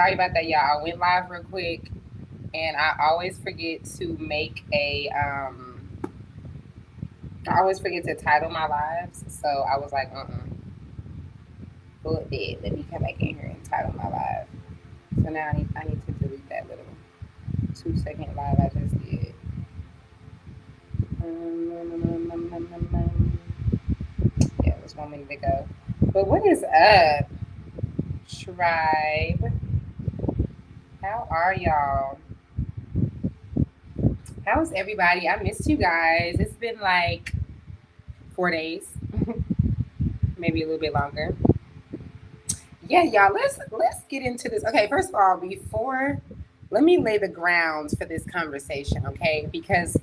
Sorry about that, y'all. I went live real quick, and I always forget to make a. I always forget to title my lives, so I was like, full dead. Let me come back in here and title my live. So now I need to delete that little 2 second live I just did. Yeah, it was 1 minute ago. But what is up, tribe? How are y'all? How's everybody? I missed you guys. It's been like 4 days, maybe a little bit longer. Yeah, y'all. Let's get into this. Okay, first of all, before let me lay the grounds for this conversation, okay? Because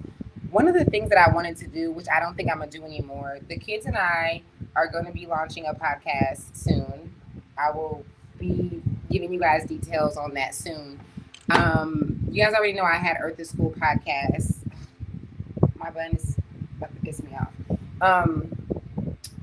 one of the things that I wanted to do, which I don't think I'm gonna do anymore, the kids and I are going to be launching a podcast soon. I will be giving you guys details on that soon. You guys already know I had Earth is School podcast. My button is about to piss me off. Um,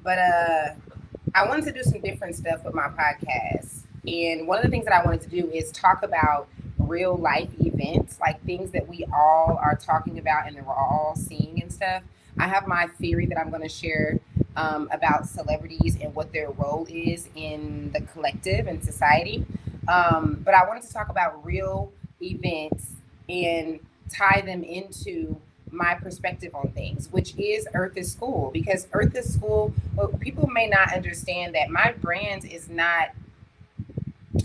but I wanted to do some different stuff with my podcast. And one of the things that I wanted to do is talk about real life events, like things that we all are talking about and that we're all seeing and stuff. I have my theory that I'm going to share about celebrities and what their role is in the collective and society. But I wanted to talk about real events and tie them into my perspective on things, which is Earth is School. Because Earth is School, well, people may not understand that my brand is not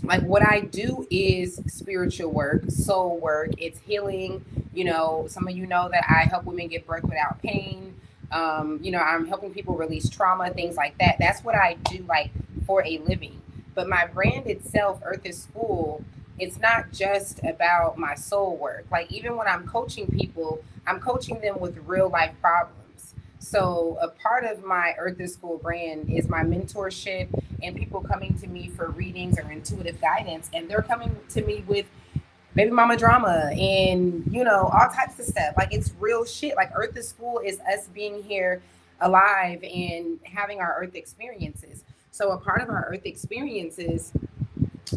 like what I do is spiritual work, soul work, it's healing. Some of you know that I help women get birth without pain. I'm helping people release trauma, things like that. That's what I do, like, for a living. But my brand itself, Earth is School, it's not just about my soul work. Like, even when I'm coaching people, I'm coaching them with real life problems. So a part of my Earth is School brand is my mentorship and people coming to me for readings or intuitive guidance. And they're coming to me with baby mama drama and, all types of stuff. Like, it's real shit. Like, Earth is School is us being here alive and having our Earth experiences. So a part of our Earth experiences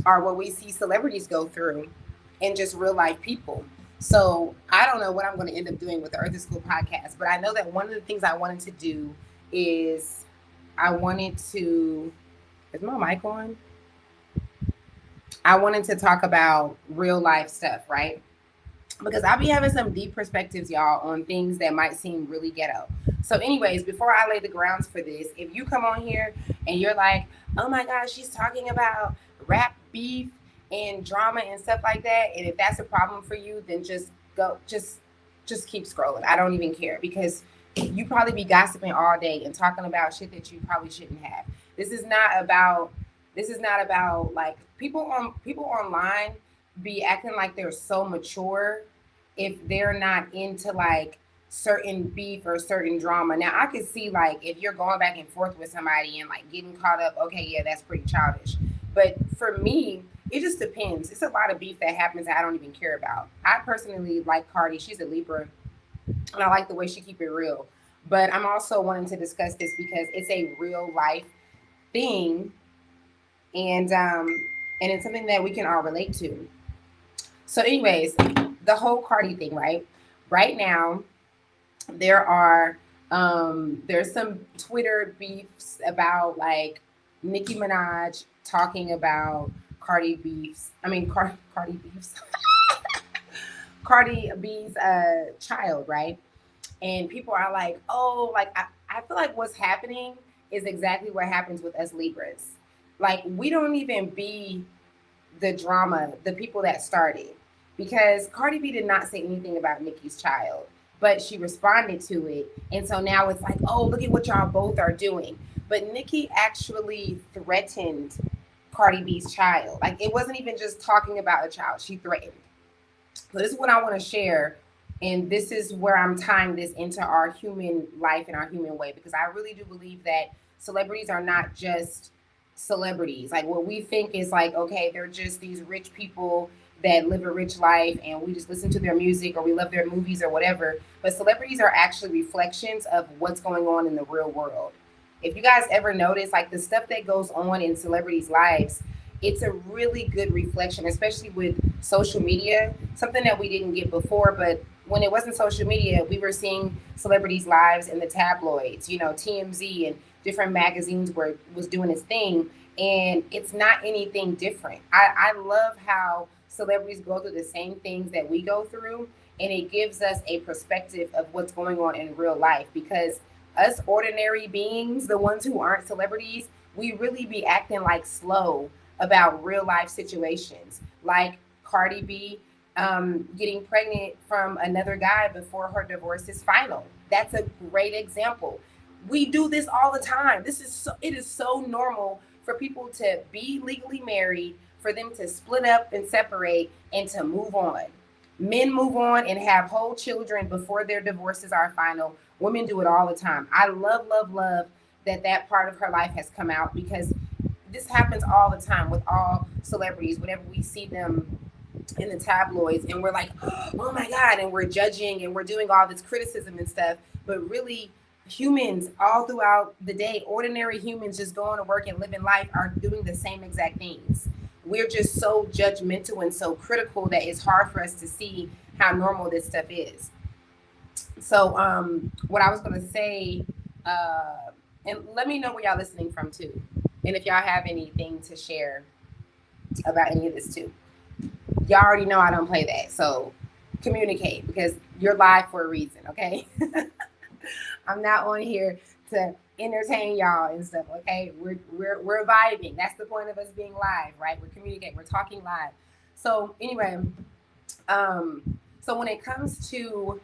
are what we see celebrities go through and just real life people. So I don't know what I'm going to end up doing with the Earth is School podcast, but I know that one of the things I wanted to do is I wanted to, is my mic on? I wanted to talk about real life stuff, right? Because I'll be having some deep perspectives, y'all, on things that might seem really ghetto. So, anyways, before I lay the grounds for this, if you come on here and you're like, oh my gosh, she's talking about rap beef and drama and stuff like that, and if that's a problem for you, then just keep scrolling. I don't even care, because you probably be gossiping all day and talking about shit that you probably shouldn't have. This is not about like people online be acting like they're so mature if they're not into like certain beef or certain drama. Now I could see, like, if you're going back and forth with somebody and like getting caught up, okay, yeah, that's pretty childish. But for me, it just depends. It's a lot of beef that happens that I don't even care about. I personally like Cardi. She's a Libra, and I like the way she keep it real. But I'm also wanting to discuss this because it's a real life thing, and it's something that we can all relate to. So, anyways, the whole Cardi thing, right? Right now, there are there's some Twitter beefs about, like, Nicki Minaj talking about Cardi beefs. I mean, Cardi beefs. Cardi B's child, right? And people are like, oh, like, I feel like what's happening is exactly what happens with us Libras. Like, we don't even be the drama, the people that started. Because Cardi B did not say anything about Nicki's child, but she responded to it. And so now it's like, oh, look at what y'all both are doing. But Nicki actually threatened Cardi B's child. Like, it wasn't even just talking about a child, she threatened. So this is what I want to share. And this is where I'm tying this into our human life and our human way, because I really do believe that celebrities are not just celebrities. Like, what we think is like, okay, they're just these rich people that live a rich life and we just listen to their music or we love their movies or whatever. But celebrities are actually reflections of what's going on in the real world. If you guys ever notice, like, the stuff that goes on in celebrities' lives, it's a really good reflection, especially with social media, something that we didn't get before. But when it wasn't social media, we were seeing celebrities' lives in the tabloids, TMZ and different magazines where it was doing its thing. And it's not anything different. I love how celebrities go through the same things that we go through, and it gives us a perspective of what's going on in real life, because us ordinary beings, the ones who aren't celebrities, we really be acting like slow about real life situations, like Cardi B getting pregnant from another guy before her divorce is final. That's a great example. We do this all the time. It is so normal for people to be legally married, for them to split up and separate, and to move on. Men move on and have whole children before their divorces are final. Women do it all the time. I love, love, love that part of her life has come out, because this happens all the time with all celebrities. Whenever we see them in the tabloids, and we're like, oh my God, and we're judging and we're doing all this criticism and stuff. But really, humans all throughout the day, ordinary humans just going to work and living life, are doing the same exact things. We're just so judgmental and so critical that it's hard for us to see how normal this stuff is. So, what I was going to say, and let me know where y'all listening from too, and if y'all have anything to share about any of this too. Y'all already know I don't play that, so communicate, because you're live for a reason, okay? I'm not on here to entertain y'all and stuff, okay? We're vibing. That's the point of us being live, right? We're communicating. We're talking live. So anyway, so when it comes to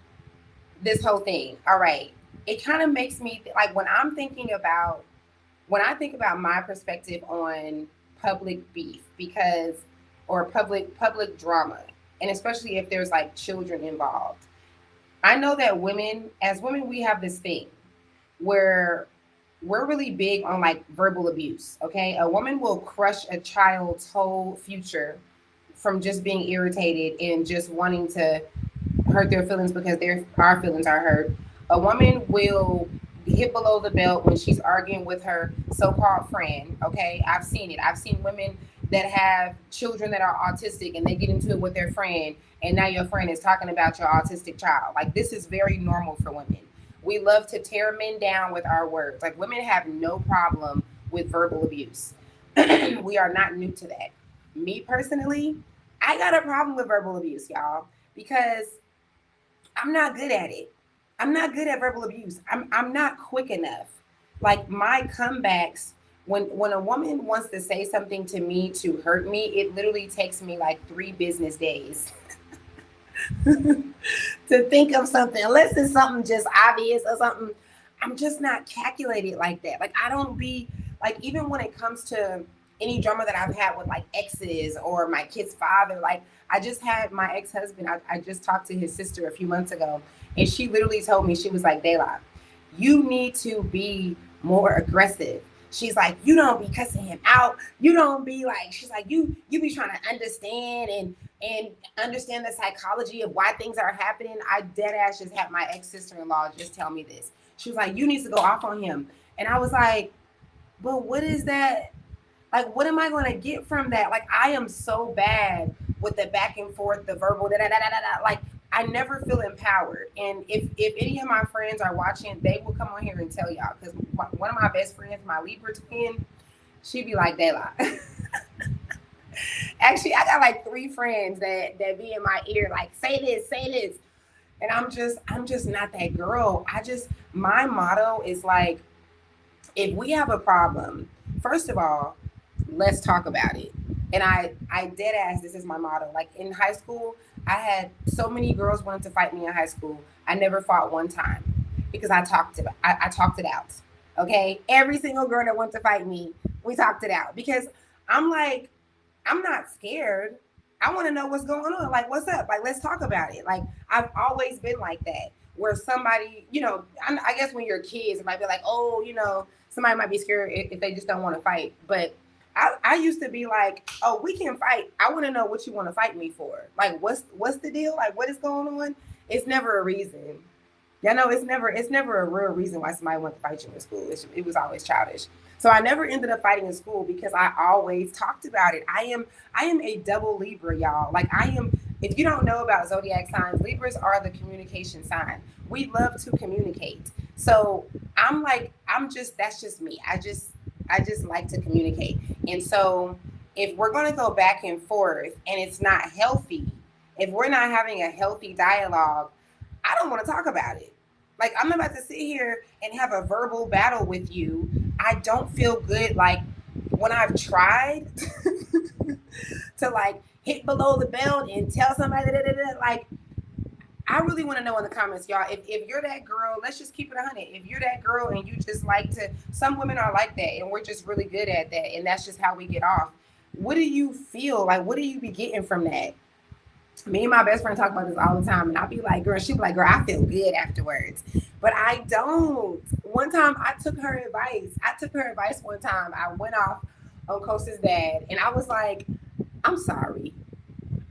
this whole thing, all right, it kind of makes me like, when I think about my perspective on public beef, because or public drama, and especially if there's like children involved. I know that as women, we have this thing where we're really big on like verbal abuse. Okay, a woman will crush a child's whole future from just being irritated and just wanting to hurt their feelings because our feelings are hurt. A woman will hit below the belt when she's arguing with her so-called friend. Okay, I've seen it. I've seen women that have children that are autistic, and they get into it with their friend, and now your friend is talking about your autistic child. Like, this is very normal for women. We love to tear men down with our words. Like, women have no problem with verbal abuse. We are not new to that. Me personally, I got a problem with verbal abuse, y'all, because I'm not good at it. I'm not good at verbal abuse. I'm not quick enough. Like, my comebacks, when a woman wants to say something to me to hurt me, it literally takes me like 3 business days to think of something, unless it's something just obvious or something. I'm just not calculated like that. Like, I don't be like, even when it comes to any drama that I've had with like exes or my kid's father, like, I just had my ex-husband, I just talked to his sister a few months ago, and she literally told me, she was like, Dayla, you need to be more aggressive. She's like, you don't be cussing him out. You don't be like, she's like, you be trying to understand and understand the psychology of why things are happening. I dead ass just had my ex-sister-in-law just tell me this. She was like, you need to go off on him. And I was like, but what is that? Like, what am I going to get from that? Like, I am so bad with the back and forth, the verbal, like, I never feel empowered. And if any of my friends are watching, they will come on here and tell y'all. Because one of my best friends, my Libra twin, she be like, they lie. Actually, I got like 3 friends that be in my ear, like, say this. And I'm just not that girl. My motto is like, if we have a problem, first of all, let's talk about it. And I dead ass, this is my motto. Like, in high school, I had so many girls wanting to fight me in high school. I never fought one time because I talked it out. Okay? Every single girl that wanted to fight me, we talked it out, because I'm like, I'm not scared. I want to know what's going on. Like, what's up? Like, let's talk about it. Like, I've always been like that, where somebody, I guess when you're kids, it might be like, oh, somebody might be scared if they just don't want to fight. But I used to be like, oh, we can fight. I want to know what you want to fight me for. Like, what's the deal? Like, what is going on? It's never a reason. It's never a real reason why somebody wants to fight you in school. It was always childish. So I never ended up fighting in school because I always talked about it. I am a double Libra, y'all. Like I am. If you don't know about zodiac signs, Libras are the communication sign. We love to communicate. So I'm like, I'm just that's just me. I just like to communicate. And so if we're going to go back and forth and it's not healthy, if we're not having a healthy dialogue, I don't want to talk about it. Like I'm about to sit here and have a verbal battle with you. I don't feel good. Like when I've tried to like hit below the belt and tell somebody like I really want to know in the comments, y'all. If you're that girl, let's just keep it 100. If you're that girl and you just like to, some women are like that, and we're just really good at that, and that's just how we get off. What do you feel like? What do you be getting from that? Me and my best friend talk about this all the time, and I'll be like, girl, she'll be like, girl, I feel good afterwards. But I don't. One time I took her advice. I took her advice one time. I went off on Costa's dad, and I was like, I'm sorry.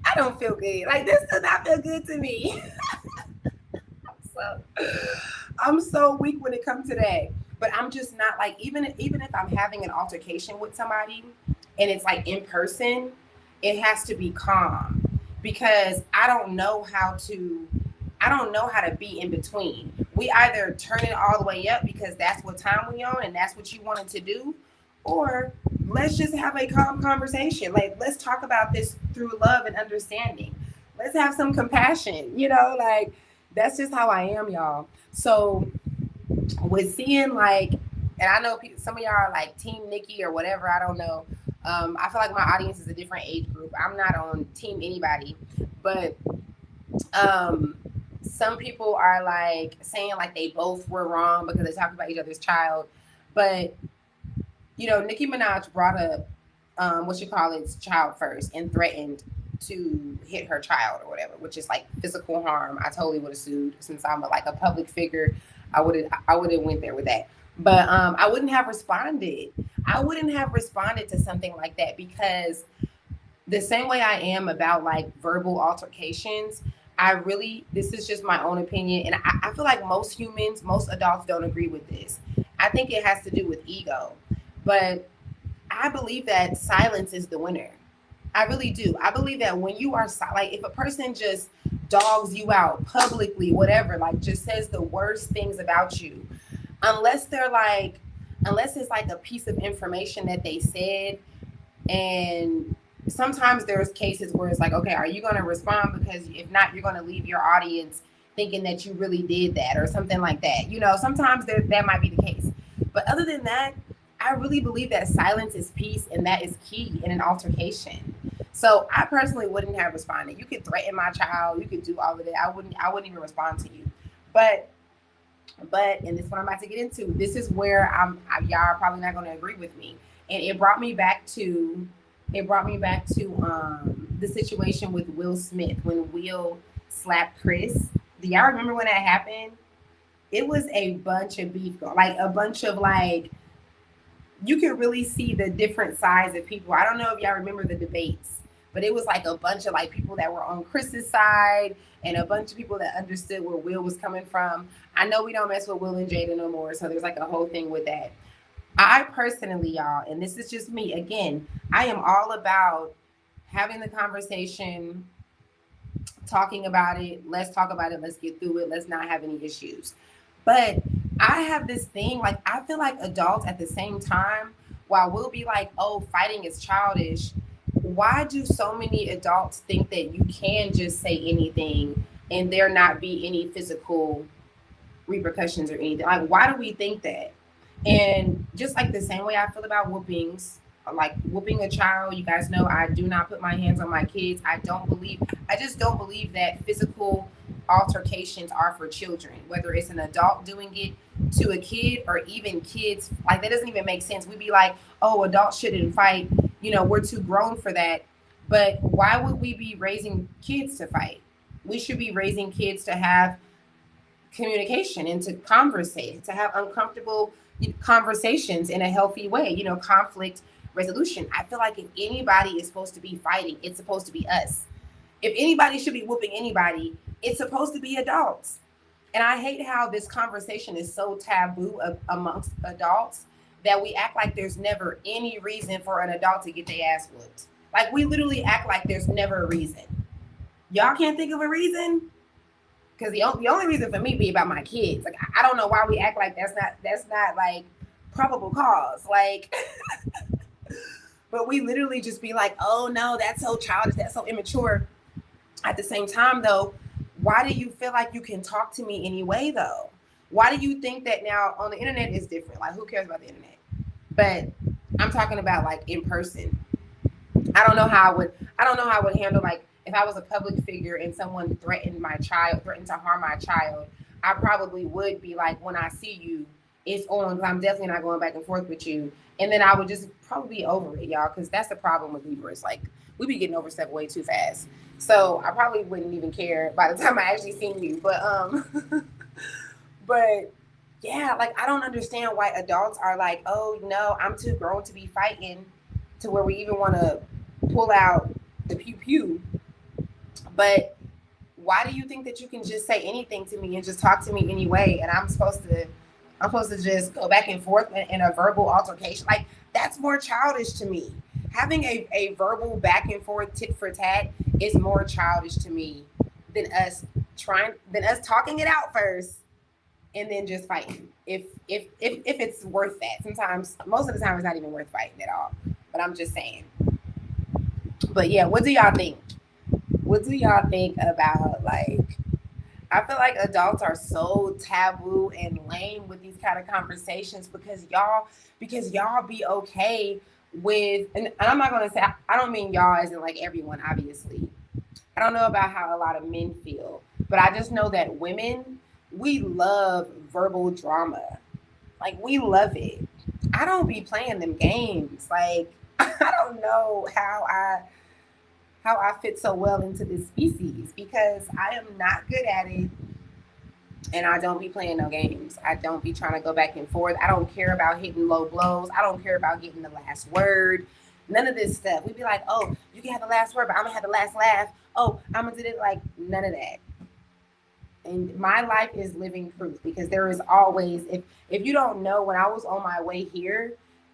I don't feel good. Like this does not feel good to me. So I'm so weak when it comes to that. But I'm just not like even if I'm having an altercation with somebody and it's like in person, it has to be calm because I don't know how to be in between. We either turn it all the way up because that's what time we on and that's what you wanted to do, or let's just have a calm conversation. Like let's talk about this through love and understanding. Let's have some compassion, like that's just how I am, y'all. So with seeing like, and I know some of y'all are like Team Nikki or whatever. I don't know. I feel like my audience is a different age group. I'm not on Team anybody, but some people are like saying like they both were wrong because they talked about each other's child. But Nicki Minaj brought up what you call it's child first and threatened to hit her child or whatever, which is like physical harm. I totally would have sued since I'm like a public figure. I would have went there with that. But I wouldn't have responded. I wouldn't have responded to something like that because the same way I am about like verbal altercations, this is just my own opinion. And I feel like most humans, most adults don't agree with this. I think it has to do with ego. But I believe that silence is the winner. I really do. I believe that when you are like, if a person just dogs you out publicly, whatever, like just says the worst things about you, unless it's like a piece of information that they said, and sometimes there's cases where it's like, okay, are you going to respond? Because if not, you're going to leave your audience thinking that you really did that or something like that. Sometimes that might be the case. But other than that, I really believe that silence is peace, and that is key in an altercation. So I personally wouldn't have responded. You could threaten my child, you could do all of that. I wouldn't even respond to you. But and this is what I'm about to get into. This is where y'all are probably not going to agree with me. And it brought me back to the situation with Will Smith when Will slapped Chris. Do y'all remember when that happened? It was a bunch of beef, like a bunch of like, you can really see the different sides of people. I don't know if y'all remember the debates, but it was like a bunch of like people that were on Chris's side and a bunch of people that understood where Will was coming from. I know we don't mess with Will and Jada no more, so there's like a whole thing with that. I personally, y'all, and this is just me, again, I am all about having the conversation, talking about it. Let's talk about it. Let's get through it. Let's not have any issues. But I have this thing, like, I feel like adults at the same time, while we'll be like, oh, fighting is childish, why do so many adults think that you can just say anything and there not be any physical repercussions or anything? Like, why do we think that? And just like the same way I feel about whoopings, like whooping a child, you guys know I do not put my hands on my kids. I just don't believe that physical altercations are for children, whether it's an adult doing it to a kid or even kids. Like, that doesn't even make sense. We'd be like, oh, adults shouldn't fight. We're too grown for that. But why would we be raising kids to fight? We should be raising kids to have communication and to conversate, to have uncomfortable conversations in a healthy way, conflict resolution. I feel like if anybody is supposed to be fighting, it's supposed to be us. If anybody should be whooping anybody, it's supposed to be adults. And I hate how this conversation is so taboo amongst adults that we act like there's never any reason for an adult to get their ass whooped. Like, we literally act like there's never a reason. Y'all can't think of a reason? Because the only reason for me be about my kids. Like, I don't know why we act like that's not like probable cause. Like, but we literally just be like, oh no, that's so childish, that's so immature. At the same time, though, why do you feel like you can talk to me anyway, though? Why do you think that now on the internet is different? Like, who cares about the internet? But I'm talking about like in person. I don't know how I would handle, like, if I was a public figure and someone threatened to harm my child. I probably would be like, when I see you, it's on, because I'm definitely not going back and forth with you. And then I would just probably be over it, y'all, because that's the problem with Libras. Like, we be getting over stuff way too fast. So I probably wouldn't even care by the time I actually seen you. But but yeah, like, I don't understand why adults are like, oh no, I'm too grown to be fighting, to where we even want to pull out the pew pew. But why do you think that you can just say anything to me and just talk to me anyway, and I'm supposed to just go back and forth in a verbal altercation? Like, that's more childish to me. Having a verbal back and forth tit for tat is more childish to me than us talking it out first and then just fighting. If it's worth that. Sometimes, most of the time, it's not even worth fighting at all. But I'm just saying. But yeah, what do y'all think? What do y'all think about, like, I feel like adults are so taboo and lame with these kind of conversations because y'all be okay with, and I'm not gonna say, I don't mean y'all as in like everyone, obviously. I don't know about how a lot of men feel, but I just know that women, we love verbal drama. Like, we love it. I don't be playing them games. Like, I don't know how I fit so well into this species, because I am not good at it, and I don't be playing no games. I don't be trying to go back and forth. I don't care about hitting low blows. I don't care about getting the last word. None of this stuff. We be like, oh, you can have the last word, but I'm gonna have the last laugh. Oh, I'm gonna do it. Like, none of that. And my life is living proof, because there is always, if you don't know, when I was on my way here,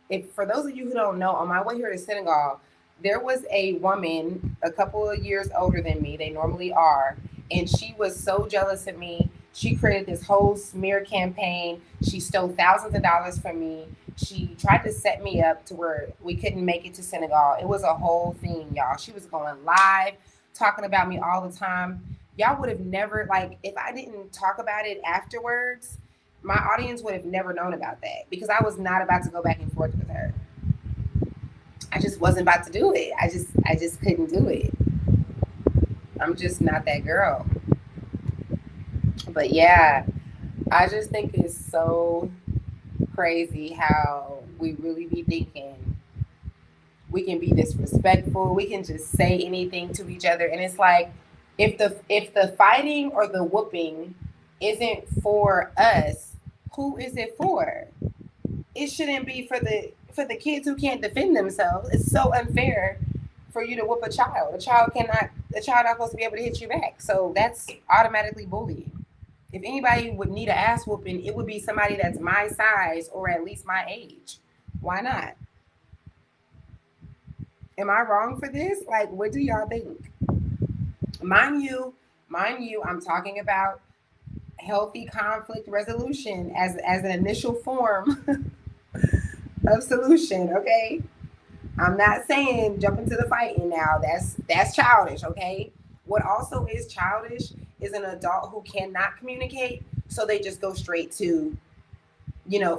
if for those of you who don't know, on my way here to Senegal, there was a woman a couple of years older than me. They normally are. And she was so jealous of me. She created this whole smear campaign. She stole thousands of dollars from me. She tried to set me up to where we couldn't make it to Senegal. It was a whole thing, y'all. She was going live, talking about me all the time. Y'all would have never, like, if I didn't talk about it afterwards, my audience would have never known about that, because I was not about to go back and forth with her. I just wasn't about to do it. I just couldn't do it. I'm just not that girl. But yeah, I just think it's so crazy how we really be thinking we can be disrespectful. We can just say anything to each other. And it's like, if the fighting or the whooping isn't for us, who is it for? It shouldn't be for the kids who can't defend themselves. It's so unfair for you to whoop a child. A child not supposed to be able to hit you back. So that's automatically bullying. If anybody would need an ass whooping, it would be somebody that's my size or at least my age. Why not? Am I wrong for this? Like, what do y'all think? Mind you, I'm talking about healthy conflict resolution as an initial form of solution, okay? I'm not saying jump into the fighting now. That's childish, okay? What also is childish is an adult who cannot communicate, so they just go straight to,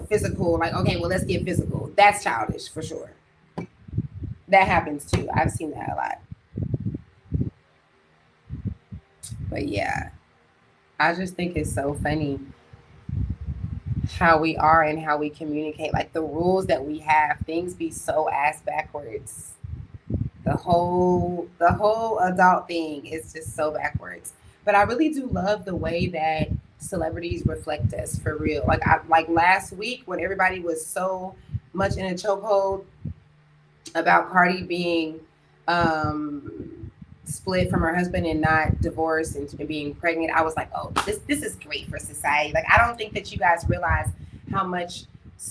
physical, like, okay, well, let's get physical. That's childish for sure. That happens too. I've seen that a lot. But yeah, I just think it's so funny how we are and how we communicate. Like, the rules that we have, things be so ass backwards. The whole adult thing is just so backwards. But I really do love the way that celebrities reflect us, for real. Like last week, when everybody was so much in a chokehold about Cardi being split from her husband and not divorced and being pregnant, I was like, oh, this is great for society. Like, I don't think that you guys realize how much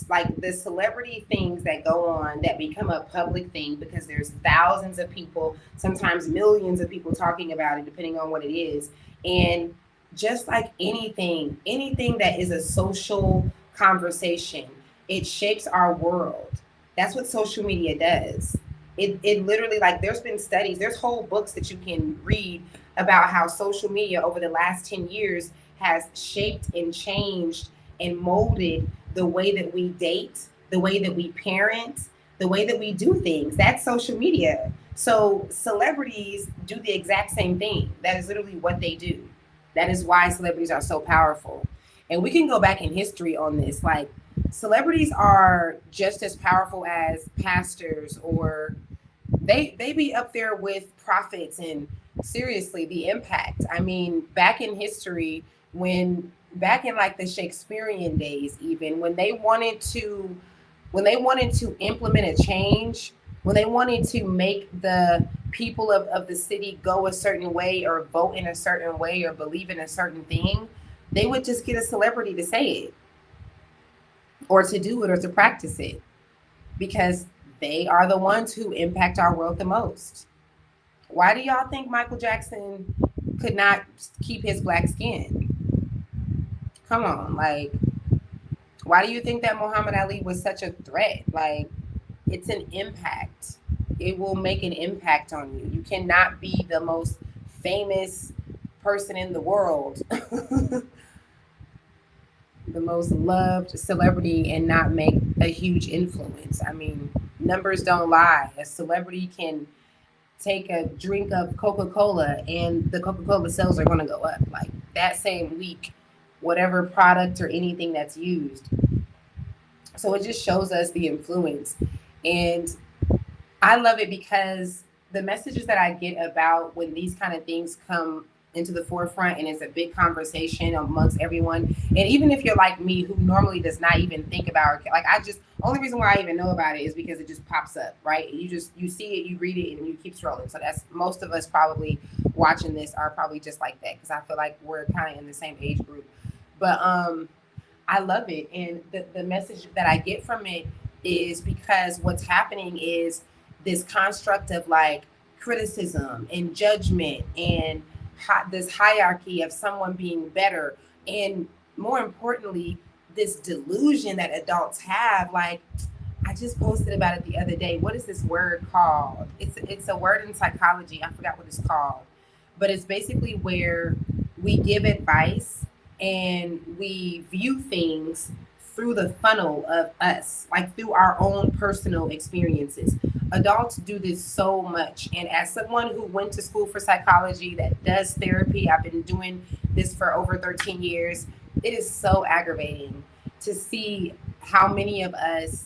like the celebrity things that go on that become a public thing because there's thousands of people, sometimes millions of people talking about it, depending on what it is. And just like anything that is a social conversation, it shapes our world. That's what social media does. It literally, like, there's been studies, there's whole books that you can read about how social media over the last 10 years has shaped and changed and molded the way that we date, the way that we parent, the way that we do things. That's social media. So celebrities do the exact same thing. That is literally what they do. That is why celebrities are so powerful. And we can go back in history on this. Like, celebrities are just as powerful as pastors, or they be up there with prophets. And seriously, the impact. I mean, back in history, when back in like the Shakespearean days, even when they wanted to implement a change, when they wanted to make the people of the city go a certain way or vote in a certain way or believe in a certain thing, they would just get a celebrity to say it or to do it or to practice it, because they are the ones who impact our world the most. Why do y'all think Michael Jackson could not keep his black skin? Come on, like, why do you think that Muhammad Ali was such a threat? Like, it's an impact. It will make an impact on you. You cannot be the most famous person in the world, the most loved celebrity, and not make a huge influence. I mean, numbers don't lie. A celebrity can take a drink of Coca-Cola and the Coca-Cola sales are going to go up. Like, that same week, whatever product or anything that's used. So it just shows us the influence. And I love it because the messages that I get about when these kind of things come into the forefront and it's a big conversation amongst everyone. And even if you're like me, who normally does not even think about, like, I just, only reason why I even know about it is because it just pops up, right? You see it, you read it, and you keep scrolling. So that's, most of us probably watching this are probably just like that, because I feel like we're kind of in the same age group. But I love it. And the message that I get from it is because what's happening is this construct of like criticism and judgment and this hierarchy of someone being better. And more importantly, this delusion that adults have. Like, I just posted about it the other day. What is this word called? It's a word in psychology. I forgot what it's called. But it's basically where we give advice and we view things through the funnel of us, like through our own personal experiences. Adults do this so much. And as someone who went to school for psychology, that does therapy, I've been doing this for over 13 years. It is so aggravating to see how many of us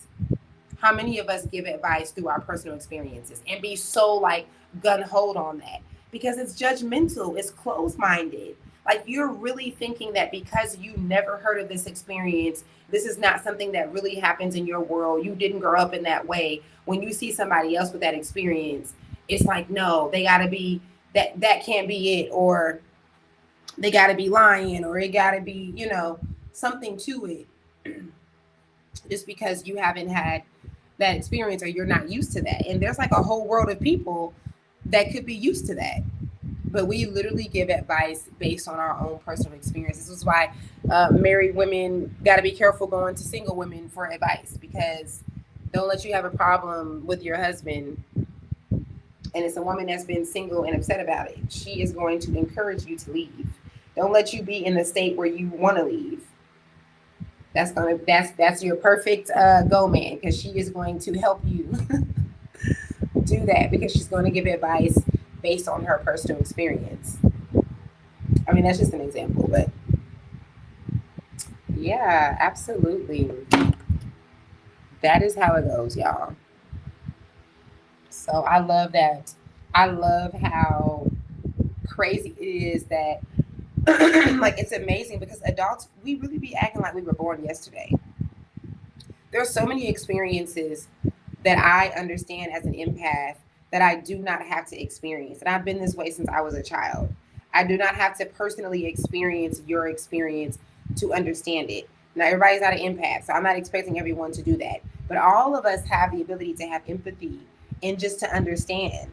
give advice through our personal experiences and be so like gun hold on that, because it's judgmental, it's closed minded. Like, you're really thinking that because you never heard of this experience, this is not something that really happens in your world. You didn't grow up in that way. When you see somebody else with that experience, it's like, no, they got to be that can't be it, or they got to be lying, or it got to be, something to it. Just because you haven't had that experience or you're not used to that. And there's like a whole world of people that could be used to that. But we literally give advice based on our own personal experience. This is why married women got to be careful going to single women for advice, because don't let you have a problem with your husband. And it's a woman that's been single and upset about it. She is going to encourage you to leave. Don't let you be in the state where you want to leave. That's your perfect go man, because she is going to help you do that, because she's going to give advice based on her personal experience. I mean, that's just an example, but yeah, absolutely. That is how it goes, y'all. So I love that. I love how crazy it is that like, it's amazing because adults, we really be acting like we were born yesterday. There's so many experiences that I understand as an empath that I do not have to experience. And I've been this way since I was a child. I do not have to personally experience your experience to understand it. Now, everybody's not an empath, so I'm not expecting everyone to do that. But all of us have the ability to have empathy and just to understand.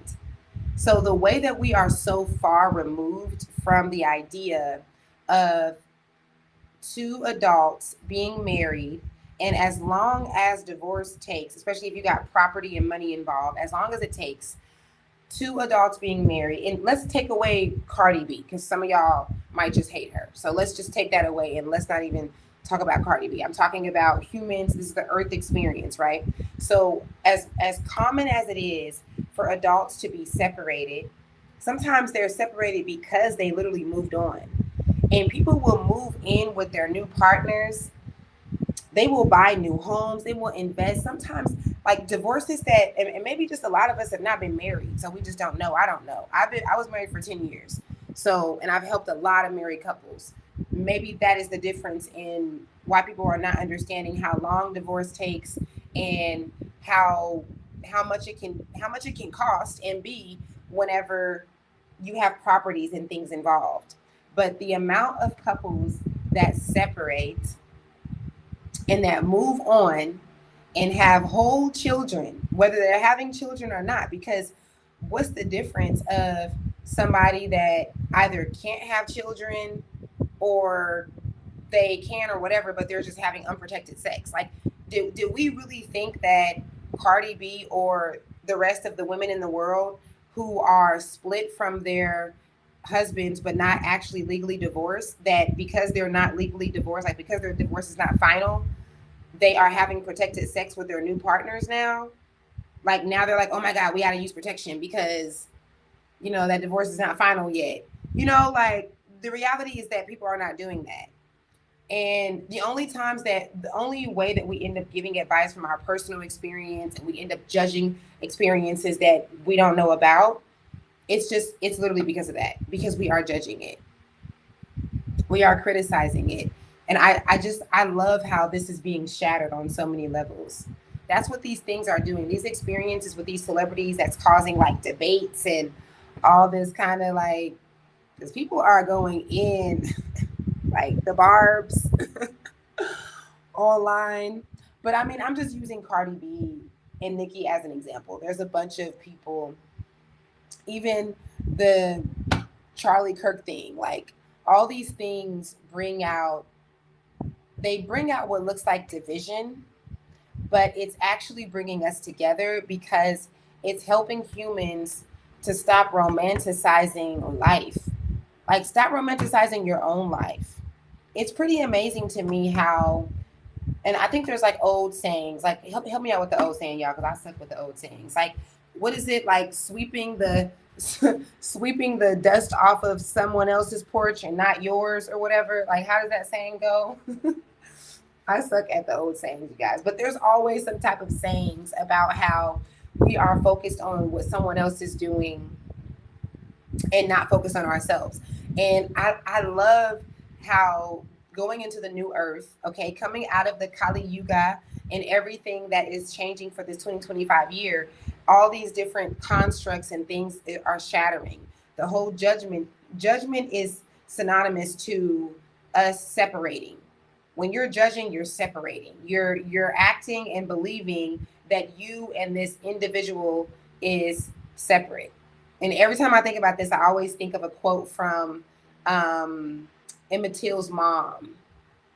So the way that we are so far removed from the idea of two adults being married, and as long as divorce takes, especially if you got property and money involved, as long as it takes two adults being married, and let's take away Cardi B because some of y'all might just hate her. So let's just take that away and let's not even talk about Cardi B. I'm talking about humans. This is the earth experience, right? So as common as it is for adults to be separated, sometimes they're separated because they literally moved on. And people will move in with their new partners, they will buy new homes, they will invest. Sometimes like divorces that, and maybe just a lot of us have not been married, so we just don't know. I don't know. I was married for 10 years, so, and I've helped a lot of married couples. Maybe that is the difference in why people are not understanding how long divorce takes, and how much it can cost and be whenever you have properties and things involved. But the amount of couples that separate and that move on and have whole children, whether they're having children or not, because what's the difference of somebody that either can't have children or they can or whatever, but they're just having unprotected sex? Like, do we really think that Cardi B or the rest of the women in the world who are split from their husbands but not actually legally divorced, that because they're not legally divorced, like because their divorce is not final, they are having protected sex with their new partners now? Like now they're like, oh my God, we got to use protection because, that divorce is not final yet. Like the reality is that people are not doing that. And the only way that we end up giving advice from our personal experience and we end up judging experiences that we don't know about, it's literally because of that, because we are judging it. We are criticizing it. And I love how this is being shattered on so many levels. That's what these things are doing. These experiences with these celebrities that's causing like debates and all this kind of like, because people are going in like the barbs online. But I mean, I'm just using Cardi B and Nikki as an example. There's a bunch of people, even the Charlie Kirk thing, like all these things bring out what looks like division, but it's actually bringing us together because it's helping humans to stop romanticizing life. Like, stop romanticizing your own life. It's pretty amazing to me how, and I think there's like old sayings, like help me out with the old saying, y'all, because I suck with the old sayings. Like, what is it, like sweeping the sweeping the dust off of someone else's porch and not yours or whatever? Like, how does that saying go? I suck at the old sayings, you guys. But there's always some type of sayings about how we are focused on what someone else is doing and not focused on ourselves. And I love how going into the new earth, okay, coming out of the Kali Yuga and everything that is changing for this 2025 year, all these different constructs and things are shattering. The whole judgment is synonymous to us separating. When you're judging, you're separating. You're acting and believing that you and this individual is separate. And every time I think about this, I always think of a quote from Emmett Till's mom.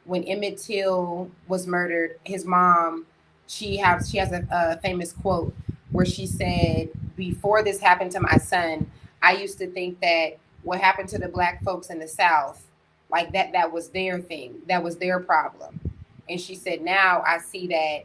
When Emmett Till was murdered, his mom, she has a famous quote where she said, "Before this happened to my son, I used to think that what happened to the black folks in the South, like that was their thing, that was their problem." And she said, "Now I see that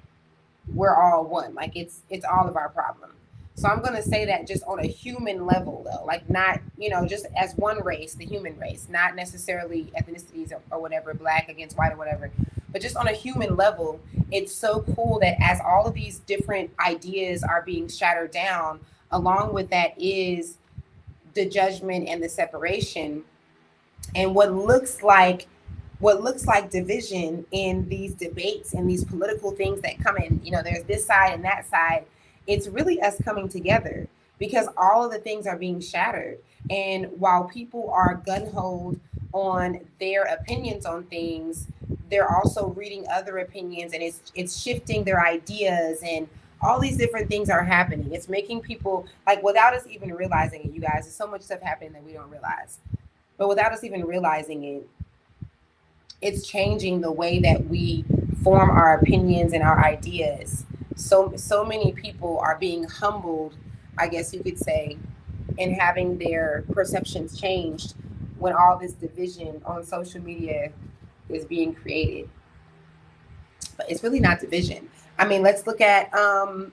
we're all one. Like it's all of our problem." So I'm going to say that just on a human level, though, like not, just as one race, the human race, not necessarily ethnicities or whatever, black against white or whatever, but just on a human level, it's so cool that as all of these different ideas are being shattered down, along with that is the judgment and the separation and what looks like division in these debates and these political things that come in. There's this side and that side. It's really us coming together because all of the things are being shattered. And while people are gun-ho on their opinions on things, they're also reading other opinions, and it's shifting their ideas, and all these different things are happening. It's making people, like, without us even realizing it, you guys, there's so much stuff happening that we don't realize. But without us even realizing it, it's changing the way that we form our opinions and our ideas. So many people are being humbled, I guess you could say, and having their perceptions changed when all this division on social media is being created. But it's really not division. I mean, let's look at the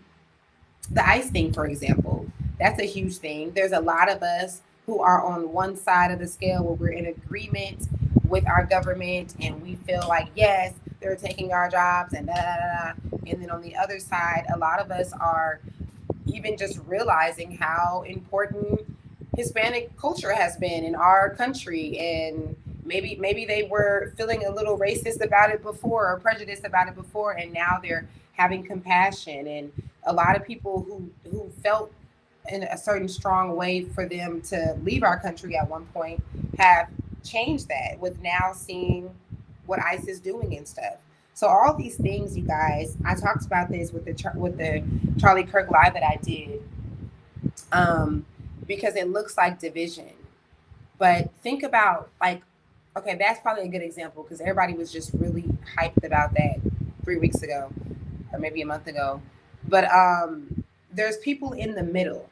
ICE thing, for example. That's a huge thing. There's a lot of us who are on one side of the scale where we're in agreement with our government and we feel like, yes, they're taking our jobs and da da da. And then on the other side, a lot of us are even just realizing how important Hispanic culture has been in our country, and maybe they were feeling a little racist about it before or prejudiced about it before, and now they're having compassion. And a lot of people who felt in a certain strong way for them to leave our country at one point have changed that with now seeing what ICE is doing and stuff. So all these things, you guys, I talked about this with the Charlie Kirk live that I did, because it looks like division. But think about, like, okay, that's probably a good example because everybody was just really hyped about that 3 weeks ago or maybe a month ago. But there's people in the middle.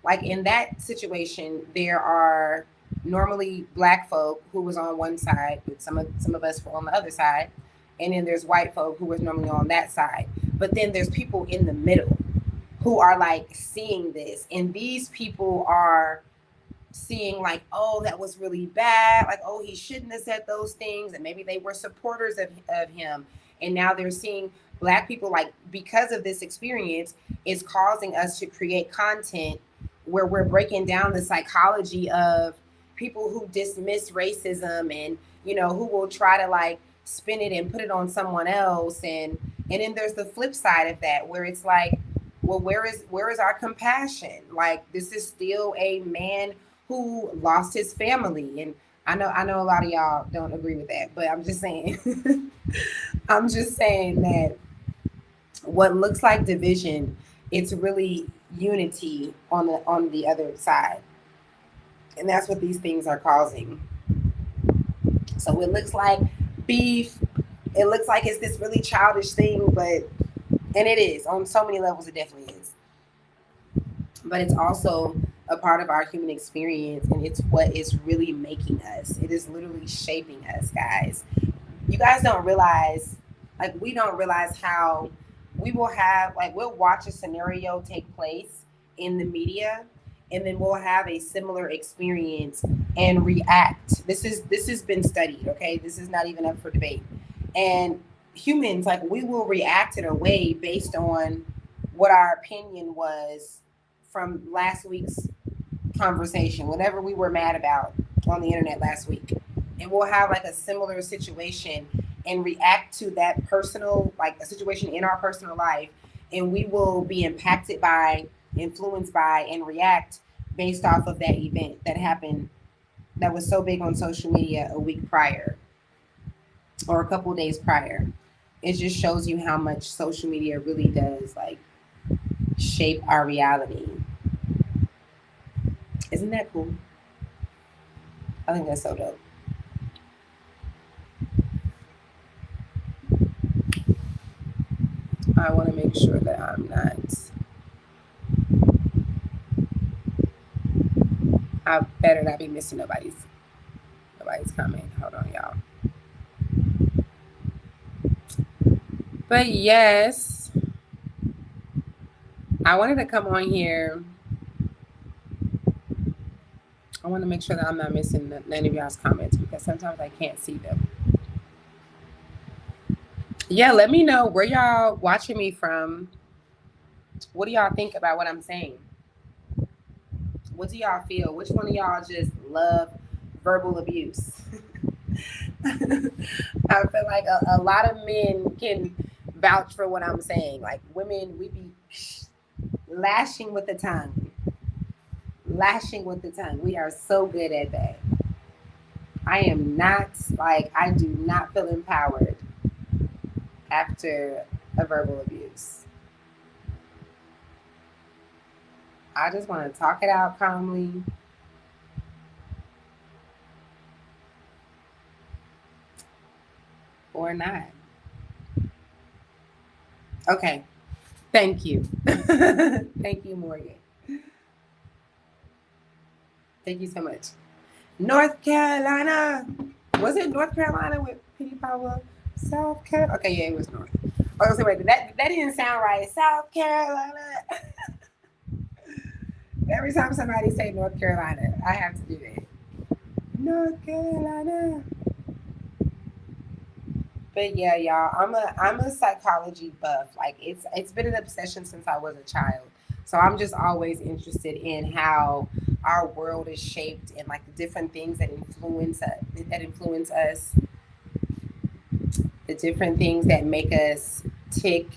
Like in that situation, there are normally black folk who was on one side, but some of us were on the other side, and then there's white folk who was normally on that side. But then there's people in the middle who are like seeing this, and these people are seeing like, oh, that was really bad, like, oh, he shouldn't have said those things, and maybe they were supporters of him, and now they're seeing black people, like, because of this experience, is causing us to create content where we're breaking down the psychology of people who dismiss racism, and who will try to like spin it and put it on someone else. And then there's the flip side of that, where it's like, well, where is our compassion? Like, this is still a man who lost his family. And I know a lot of y'all don't agree with that, but I'm just saying I'm just saying that what looks like division, it's really unity on the other side. And that's what these things are causing. So it looks like beef. It looks like it's this really childish thing, and it is. On so many levels, it definitely is. But it's also a part of our human experience, and it's what is really making us. It is literally shaping us, guys. You guys don't realize, like, we don't realize how we will have, like, we'll watch a scenario take place in the media, and then we'll have a similar experience and react. This has been studied, okay? This is not even up for debate. And humans, like, we will react in a way based on what our opinion was from last week's conversation, whatever we were mad about on the internet last week. And we'll have like a similar situation and react to that personal, like a situation in our personal life. And we will be impacted by, influenced by, and react based off of that event that happened that was so big on social media a week prior or a couple of days prior. It just shows you how much social media really does like shape our reality. Isn't that cool? I think that's so dope. I want to make sure that I'm not. I better not be missing nobody's comment. Hold on, y'all. But yes, I wanted to come on here. I want to make sure that I'm not missing none of y'all's comments because sometimes I can't see them. Yeah, let me know where y'all watching me from. What do y'all think about what I'm saying? What do y'all feel? Which one of y'all just love verbal abuse? I feel like a lot of men can vouch for what I'm saying. Like, women, we be lashing with the tongue. Lashing with the tongue. We are so good at that. I am not, like, I do not feel empowered after a verbal abuse? I just want to talk it out calmly. Or not. Okay. Thank you. Thank you, Morgan. Thank you so much. North Carolina. Was it North Carolina with Petey Power? South Carolina. Okay, yeah, it was North. Oh, so wait, that didn't sound right. South Carolina. Every time somebody say North Carolina, I have to do that. North Carolina. But yeah, y'all, I'm a psychology buff. Like it's been an obsession since I was a child. So I'm just always interested in how our world is shaped and like the different things that influence us, the different things that make us tick,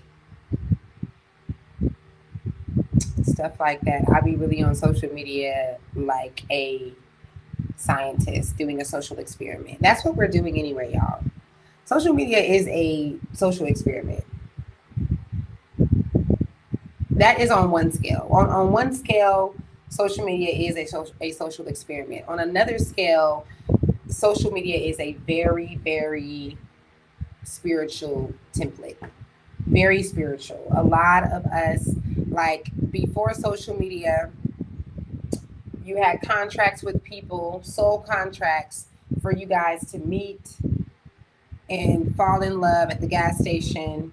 stuff like that. I be really on social media like a scientist doing a social experiment. That's what we're doing anyway, y'all. Social media is a social experiment. That is on one scale. On one scale, social media is a social experiment. On another scale, social media is a very, very spiritual template. Very spiritual. A lot of us, like before social media, you had contracts with people, soul contracts for you guys to meet and fall in love at the gas station,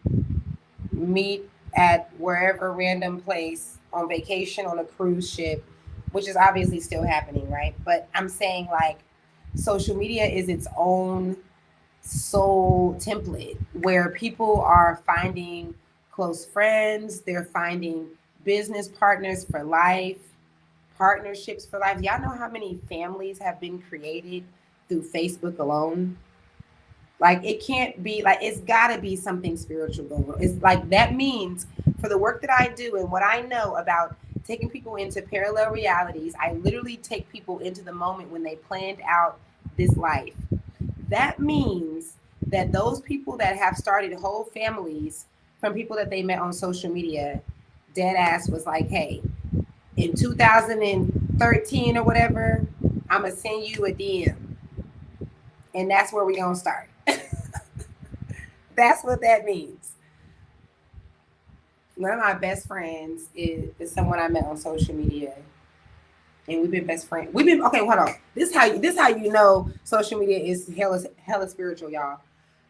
meet at wherever random place, on vacation, on a cruise ship, which is obviously still happening, right? But I'm saying like social media is its own soul template where people are finding close friends, they're finding business partners for life, partnerships for life. Y'all know how many families have been created through Facebook alone? Like it can't be like it's got to be something spiritual going on. It's like that means for the work that I do and what I know about taking people into parallel realities, I literally take people into the moment when they planned out this life. That means that those people that have started whole families from people that they met on social media, dead ass was like, hey, in 2013 or whatever, I'm gonna send you a DM, and that's where we gonna start. That's what that means. One of my best friends is someone I met on social media, and we've been best friends. We've been okay. Hold on. This how you know social media is hella spiritual, y'all.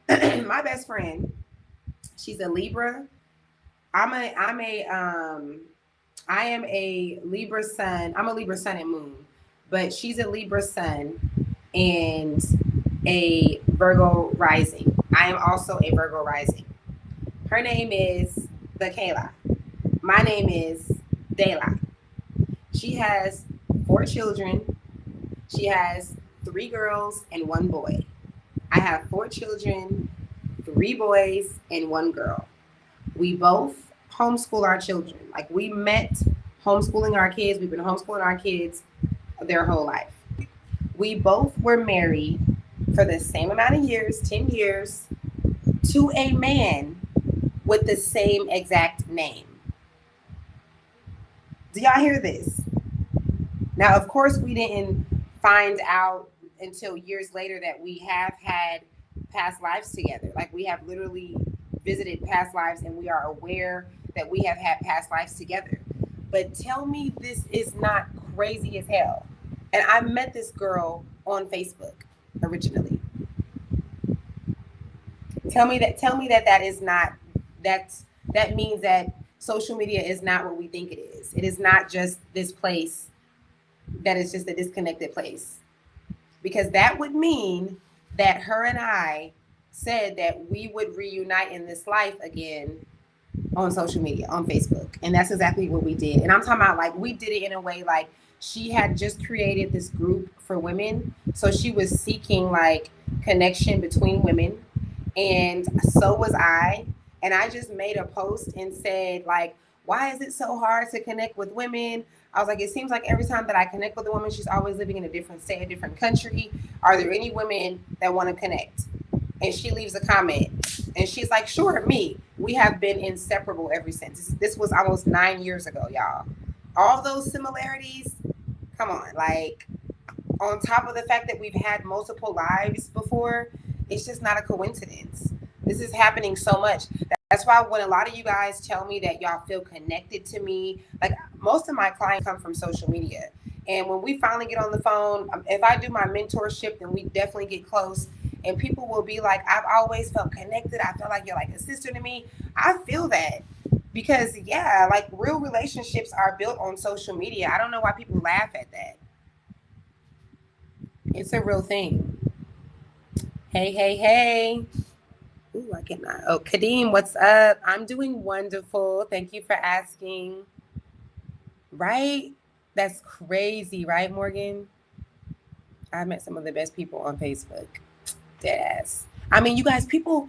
My best friend, she's a Libra. I am a Libra sun. I'm a Libra sun and moon, but she's a Libra sun and a Virgo rising. I am also a Virgo rising. Her name is the Kayla. My name is Dayla. She has 4 children. She has 3 girls and 1 boy. I have 4 children, 3 boys and 1 girl. We both homeschool our children. Like we met homeschooling our kids. We've been homeschooling our kids their whole life. We both were married for the same amount of years, 10 years, to a man with the same exact name. Do y'all hear this? Now, of course, we didn't find out until years later that we have had past lives together. Like we have literally visited past lives and we are aware that we have had past lives together. But tell me this is not crazy as hell. And I met this girl on Facebook originally. Tell me that is not that means that social media is not what we think it is. It is not just this place that is just a disconnected place. Because that would mean that her and I said that we would reunite in this life again on social media, on Facebook. And that's exactly what we did. And I'm talking about like we did it in a way like she had just created this group for women. So she was seeking like connection between women. And so was I. And I just made a post and said like, why is it so hard to connect with women? I was like, it seems like every time that I connect with a woman, she's always living in a different state, a different country. Are there any women that want to connect? And she leaves a comment. And she's like, sure, me. We have been inseparable ever since. This was almost 9 years ago, y'all. All those similarities, come on. Like, on top of the fact that we've had multiple lives before, it's just not a coincidence. This is happening so much. That's why when a lot of you guys tell me that y'all feel connected to me, like most of my clients come from social media. And when we finally get on the phone, if I do my mentorship, then we definitely get close. And people will be like, I've always felt connected. I feel like you're like a sister to me. I feel that because, yeah, like real relationships are built on social media. I don't know why people laugh at that. It's a real thing. Hey, hey, hey. Ooh, I cannot. Oh, Kadeem, what's up? I'm doing wonderful. Thank you for asking. Right? That's crazy, right, Morgan? I met some of the best people on Facebook. Deadass. I mean, you guys, people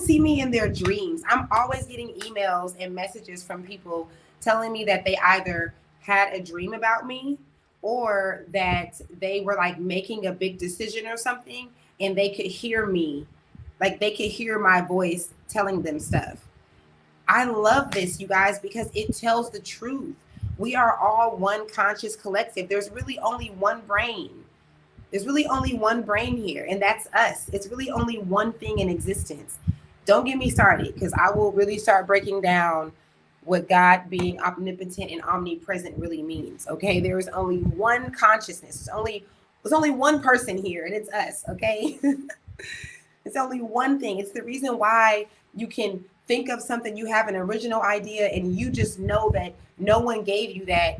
see me in their dreams. I'm always getting emails and messages from people telling me that they either had a dream about me or that they were like making a big decision or something and they could hear me, like they could hear my voice telling them stuff. I love this, you guys, because it tells the truth. We are all one conscious collective. There's really only one brain. There's really only one brain here, and that's us. It's really only one thing in existence. Don't get me started, because I will really start breaking down what God being omnipotent and omnipresent really means. Okay, there is only one consciousness. There's only one person here, and it's us. Okay, it's only one thing. It's the reason why you can think of something, you have an original idea, and you just know that no one gave you that.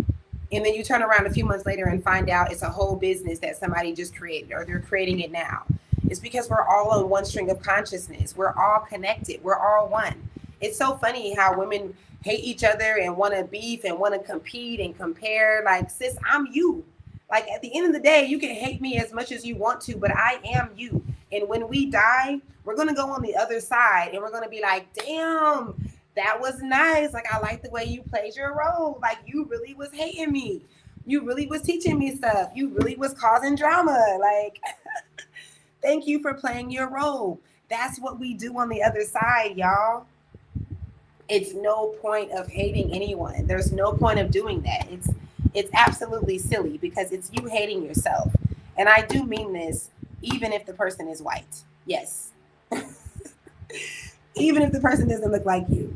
And then you turn around a few months later and find out it's a whole business that somebody just created or they're creating it now. It's because we're all on one string of consciousness. We're all connected. We're all one. It's so funny how women hate each other and want to beef and want to compete and compare. Like, sis, I'm you. Like, at the end of the day, you can hate me as much as you want to, but I am you. And when we die, we're going to go on the other side and we're going to be like, damn, that was nice. Like, I like the way you played your role. Like, you really was hating me. You really was teaching me stuff. You really was causing drama. Like, thank you for playing your role. That's what we do on the other side, y'all. It's no point of hating anyone. There's no point of doing that. It's absolutely silly because it's you hating yourself. And I do mean this, even if the person is white. Yes. Even if the person doesn't look like you.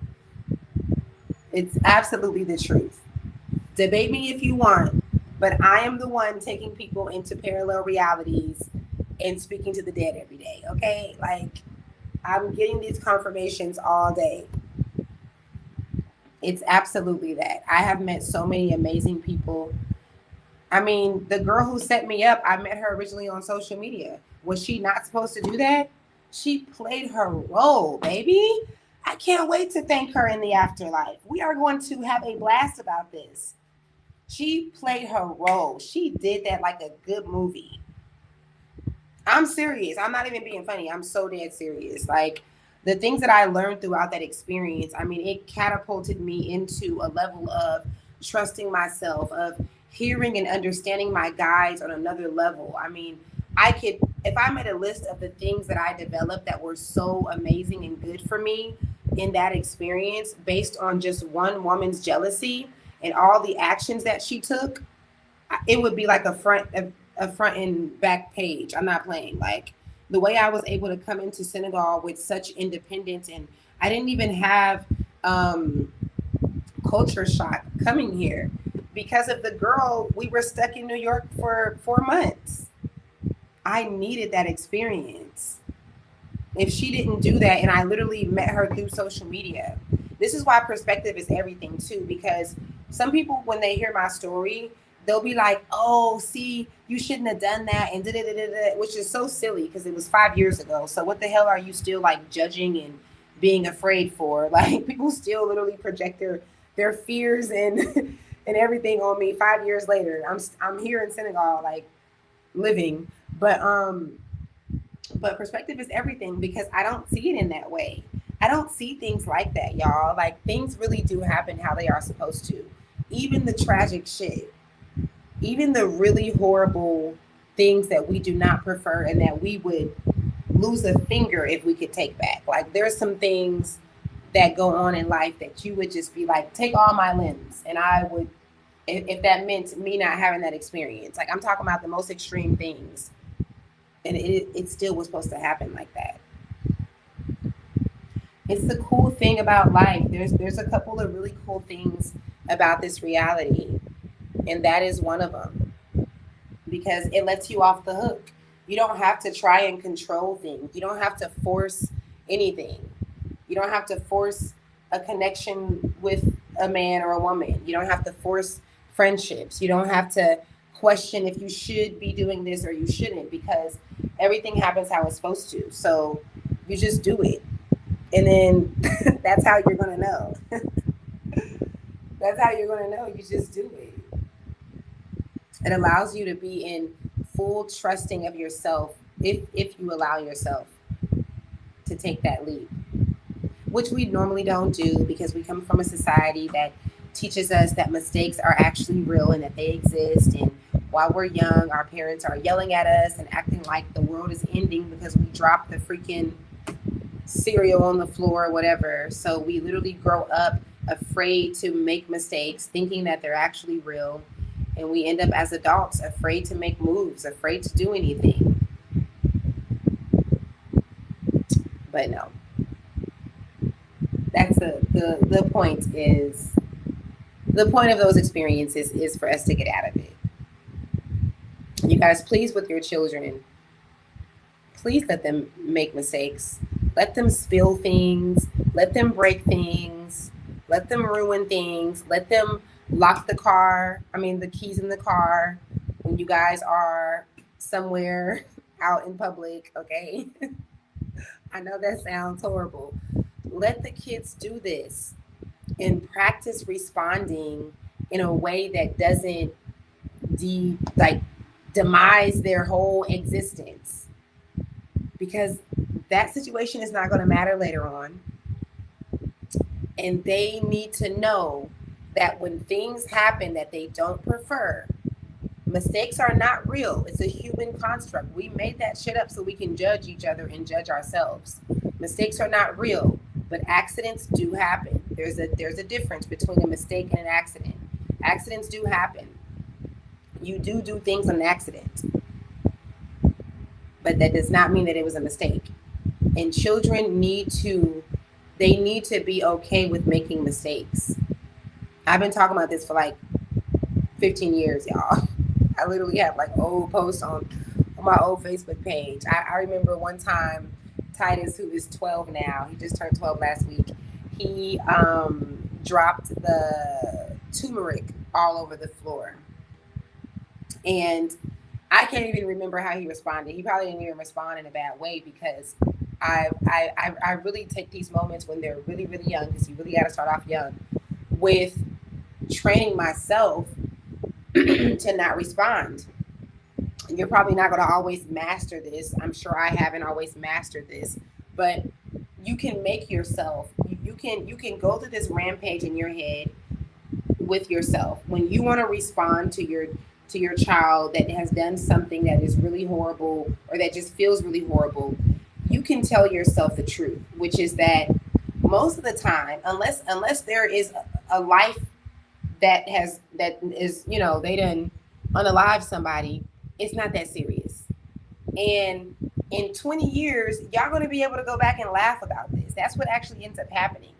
It's absolutely the truth. Debate me if you want, but I am the one taking people into parallel realities and speaking to the dead every day, okay? Like, I'm getting these confirmations all day. It's absolutely that. I have met so many amazing people. I mean, the girl who set me up, I met her originally on social media. Was she not supposed to do that? She played her role, baby. I can't wait to thank her in the afterlife. We are going to have a blast about this. She played her role. She did that like a good movie. I'm serious. I'm not even being funny. I'm so dead serious. Like, the things that I learned throughout that experience, I mean, it catapulted me into a level of trusting myself, of hearing and understanding my guides on another level. I mean, if I made a list of the things that I developed that were so amazing and good for me in that experience based on just one woman's jealousy and all the actions that she took, it would be like a front and back page. I'm not playing. Like, the way I was able to come into Senegal with such independence, and I didn't even have culture shock coming here because of the girl. We were stuck in New York for 4 months. I needed that experience. If she didn't do that, and I literally met her through social media. This is why perspective is everything too, because some people, when they hear my story, they'll be like, oh, see, you shouldn't have done that, and da-da-da-da-da, which is so silly because it was 5 years ago. So what the hell are you still like judging and being afraid for? Like, people still literally project their fears and and everything on me 5 years later. I'm here in Senegal, like, living. But perspective is everything because I don't see it in that way. I don't see things like that, y'all. Like, things really do happen how they are supposed to. Even the tragic shit. Even the really horrible things that we do not prefer and that we would lose a finger if we could take back. Like there's some things that go on in life that you would just be like, take all my limbs, and I would, if that meant me not having that experience. Like I'm talking about the most extreme things, and it still was supposed to happen like that. It's the cool thing about life. There's a couple of really cool things about this reality, and that is one of them, because it lets you off the hook. You don't have to try and control things. You don't have to force anything. You don't have to force a connection with a man or a woman. You don't have to force friendships. You don't have to question if you should be doing this or you shouldn't, because everything happens how it's supposed to. So you just do it. And then that's how you're going to know. That's how you're going to know. You just do it. It allows you to be in full trusting of yourself if you allow yourself to take that leap, which we normally don't do because we come from a society that teaches us that mistakes are actually real and that they exist. And while we're young, our parents are yelling at us and acting like the world is ending because we dropped the freaking cereal on the floor or whatever. So we literally grow up afraid to make mistakes, thinking that they're actually real. And we end up as adults afraid to make moves, afraid to do anything. But no. That's the point is, the point of those experiences is for us to get out of it. You guys, please, with your children, please let them make mistakes. Let them spill things. Let them break things. Let them ruin things. Let them lock the keys in the car when you guys are somewhere out in public, okay? I know that sounds horrible. Let the kids do this and practice responding in a way that doesn't demise their whole existence, because that situation is not going to matter later on. And they need to know that when things happen that they don't prefer, mistakes are not real. It's a human construct. We made that shit up so we can judge each other and judge ourselves. Mistakes are not real, but accidents do happen. There's a difference between a mistake and an accident. Accidents do happen. You do things on an accident, but that does not mean that it was a mistake. And children need to be okay with making mistakes. I've been talking about this for like 15 years, y'all. I literally have like old posts on my old Facebook page. I remember one time Titus, who is 12 now, he just turned 12 last week, he dropped the turmeric all over the floor. And I can't even remember how he responded. He probably didn't even respond in a bad way, because I really take these moments when they're really, really young, because you really got to start off young, with training myself to not respond. You're probably not going to always master this. I'm sure I haven't always mastered this, but you can make yourself, you can go through this rampage in your head with yourself. When you want to respond to your child that has done something that is really horrible, or that just feels really horrible, you can tell yourself the truth, which is that most of the time, unless there is a life that is, they done unalive somebody, it's not that serious. And in 20 years, y'all going to be able to go back and laugh about this. That's what actually ends up happening.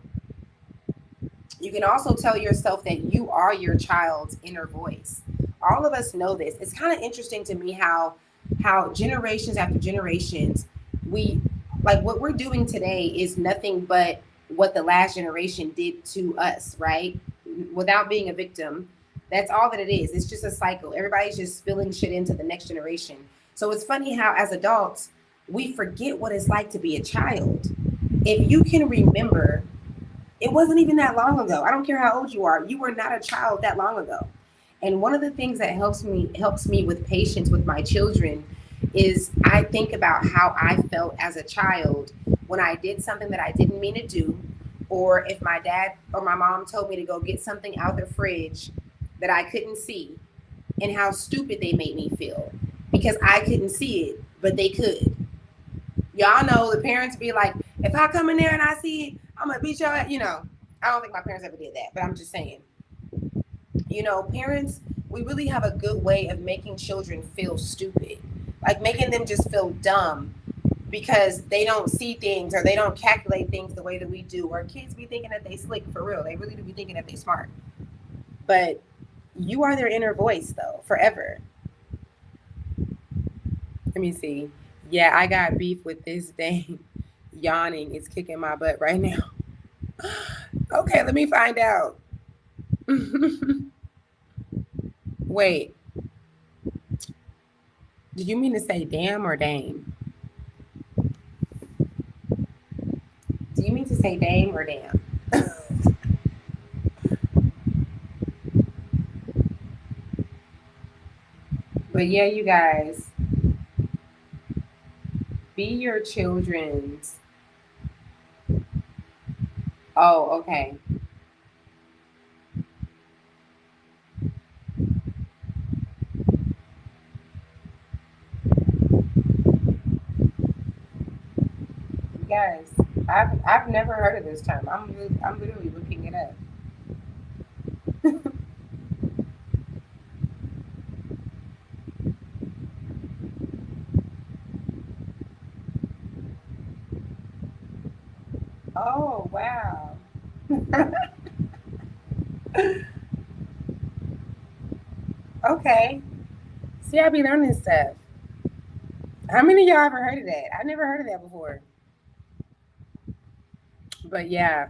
You can also tell yourself that you are your child's inner voice. All of us know this. It's kind of interesting to me how generations after generations, what we're doing today is nothing but what the last generation did to us, right? Without being a victim. That's all that it is. It's just a cycle. Everybody's just spilling shit into the next generation. So it's funny how as adults, we forget what it's like to be a child. If you can remember, it wasn't even that long ago. I don't care how old you are. You were not a child that long ago. And one of the things that helps me with patience with my children is I think about how I felt as a child when I did something that I didn't mean to do, or if my dad or my mom told me to go get something out the fridge that I couldn't see, and how stupid they made me feel because I couldn't see it, but they could. Y'all know the parents be like, if I come in there and I see it, I'm gonna beat your ass. You know, I don't think my parents ever did that, but I'm just saying. You know, parents, we really have a good way of making children feel stupid, like making them just feel dumb because they don't see things or they don't calculate things the way that we do. Or kids be thinking that they slick for real. They really do be thinking that they smart. But you are their inner voice though, forever. Let me see. Yeah, I got beef with this thing. Yawning is kicking my butt right now. Okay, let me find out. Wait, did you mean to say damn or dame? Do you mean to say dame or damn? But yeah, you guys, be your children's. Oh, okay. You guys, I've never heard of this term. I'm literally looking it up. Oh wow. Okay. See, I be learning stuff. How many of y'all ever heard of that? I never heard of that before. But yeah,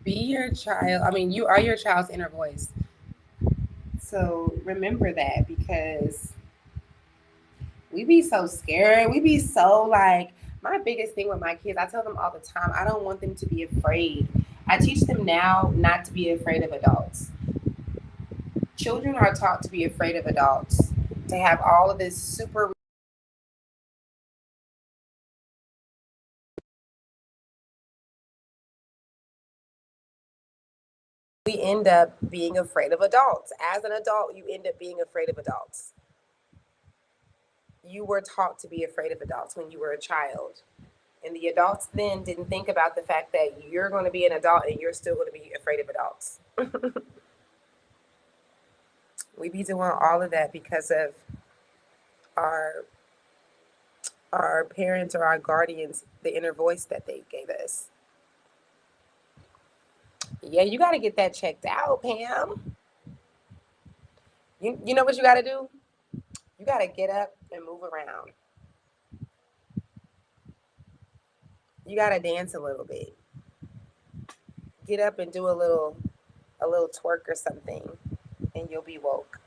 be your child. I mean, you are your child's inner voice. So remember that because we be so scared. We be so like, my biggest thing with my kids, I tell them all the time, I don't want them to be afraid. I teach them now not to be afraid of adults. Children are taught to be afraid of adults, to have all of this super. We end up being afraid of adults. As an adult, you end up being afraid of adults. You were taught to be afraid of adults when you were a child. And the adults then didn't think about the fact that you're going to be an adult and you're still going to be afraid of adults. We be doing all of that because of our our parents or our guardians, the inner voice that they gave us. Yeah, you got to get that checked out, Pam. You know what you got to do? You got to get up and move around. You got to dance a little bit. Get up and do a little twerk or something, and you'll be woke.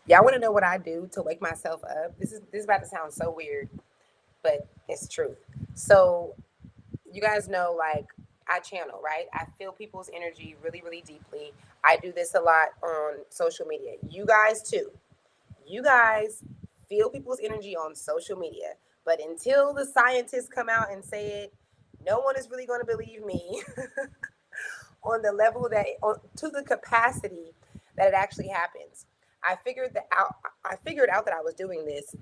Y'all want to know what I do to wake myself up? This is about to sound so weird, but it's truth. So you guys know, like, I channel, right? I feel people's energy really, really deeply. I do this a lot on social media. You guys too. You guys feel people's energy on social media. But until the scientists come out and say it, no one is really going to believe me on the level that, to the capacity that it actually happens. I figured out that I was doing this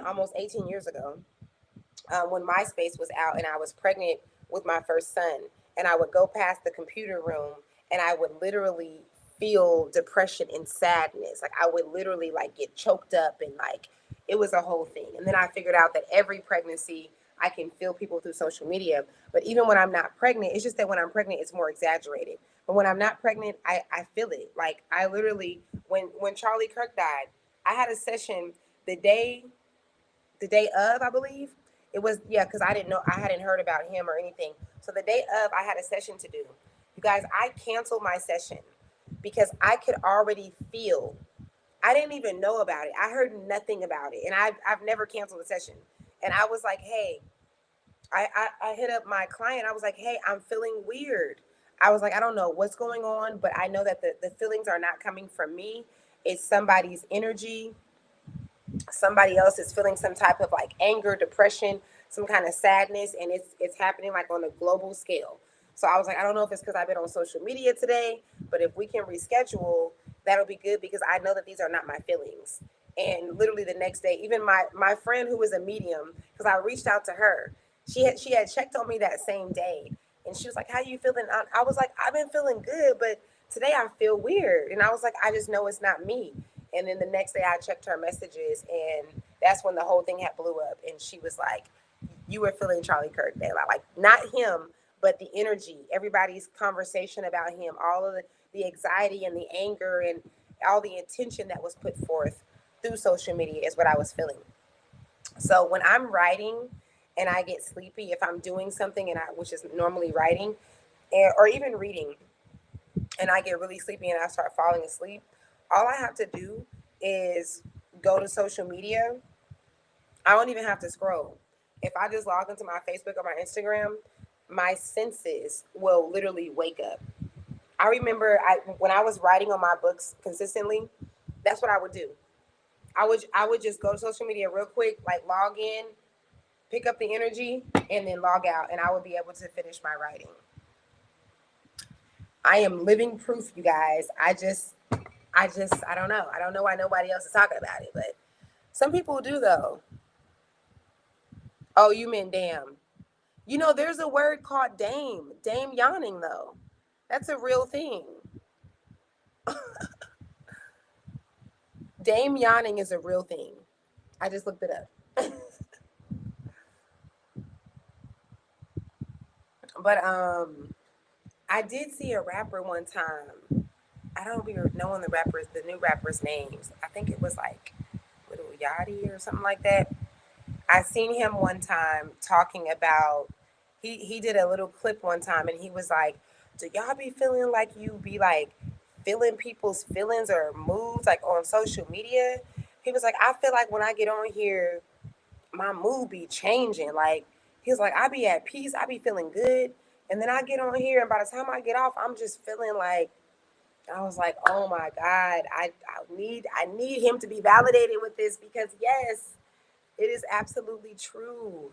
almost 18 years ago, when MySpace was out and I was pregnant with my first son. And I would go past the computer room and I would literally feel depression and sadness. Like I would literally like get choked up and like it was a whole thing. And then I figured out that every pregnancy I can feel people through social media. But even when I'm not pregnant, it's just that when I'm pregnant, it's more exaggerated. But when I'm not pregnant, I feel it. Like I literally, when Charlie Kirk died, I had a session the day of, I believe. It was, yeah, because I didn't know, I hadn't heard about him or anything. So the day of, I had a session to do. You guys, I canceled my session because I could already feel. I didn't even know about it. I heard nothing about it, and I've never canceled a session. And I was like, hey, I hit up my client. I was like, hey, I'm feeling weird. I was like, I don't know what's going on, but I know that the feelings are not coming from me. It's somebody's energy. Somebody else is feeling some type of like anger, depression, some kind of sadness, and it's happening like on a global scale. So I was like, I don't know if it's because I've been on social media today, but if we can reschedule, that'll be good because I know that these are not my feelings. And literally the next day, even my friend who was a medium, because I reached out to her, she had checked on me that same day, and she was like, "How you feeling?" I was like, "I've been feeling good, but today I feel weird." And I was like, "I just know it's not me." And then the next day, I checked her messages, and that's when the whole thing had blew up. And she was like, "You were feeling Charlie Kirk, Day, like not him, but the energy, everybody's conversation about him, all of the anxiety and the anger and all the attention that was put forth through social media is what I was feeling." So when I'm writing and I get sleepy, if I'm doing something which is normally writing, or even reading, and I get really sleepy and I start falling asleep, all I have to do is go to social media. I don't even have to scroll. If I just log into my Facebook or my Instagram, my senses will literally wake up. I remember when I was writing on my books consistently, that's what I would do. I would just go to social media real quick, like log in, pick up the energy, and then log out, and I would be able to finish my writing. I am living proof, you guys. I don't know. I don't know why nobody else is talking about it, but some people do though. Oh, you meant damn. There's a word called dame. Dame yawning though. That's a real thing. Dame yawning is a real thing. I just looked it up. But I did see a rapper one time. I don't even know the new rappers' names. I think it was like Little Yachty or something like that. I seen him one time talking about he did a little clip one time, and he was like, "Do y'all be feeling like you be like feeling people's feelings or moods like on social media?" He was like, "I feel like when I get on here, my mood be changing. Like he was like, I be at peace, I be feeling good, and then I get on here, and by the time I get off, I'm just feeling like." I was like, "Oh my God, I need him to be validated with this because yes, it is absolutely true.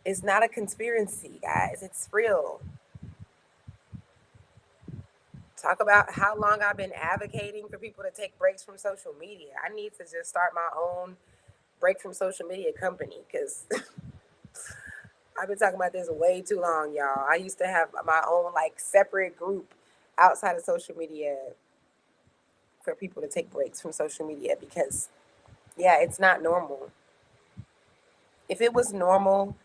It's not a conspiracy, guys. It's real." Talk about how long I've been advocating for people to take breaks from social media. I need to just start my own break from social media company because I've been talking about this way too long, y'all. I used to have my own like separate group outside of social media for people to take breaks from social media because yeah, it's not normal. If it was normal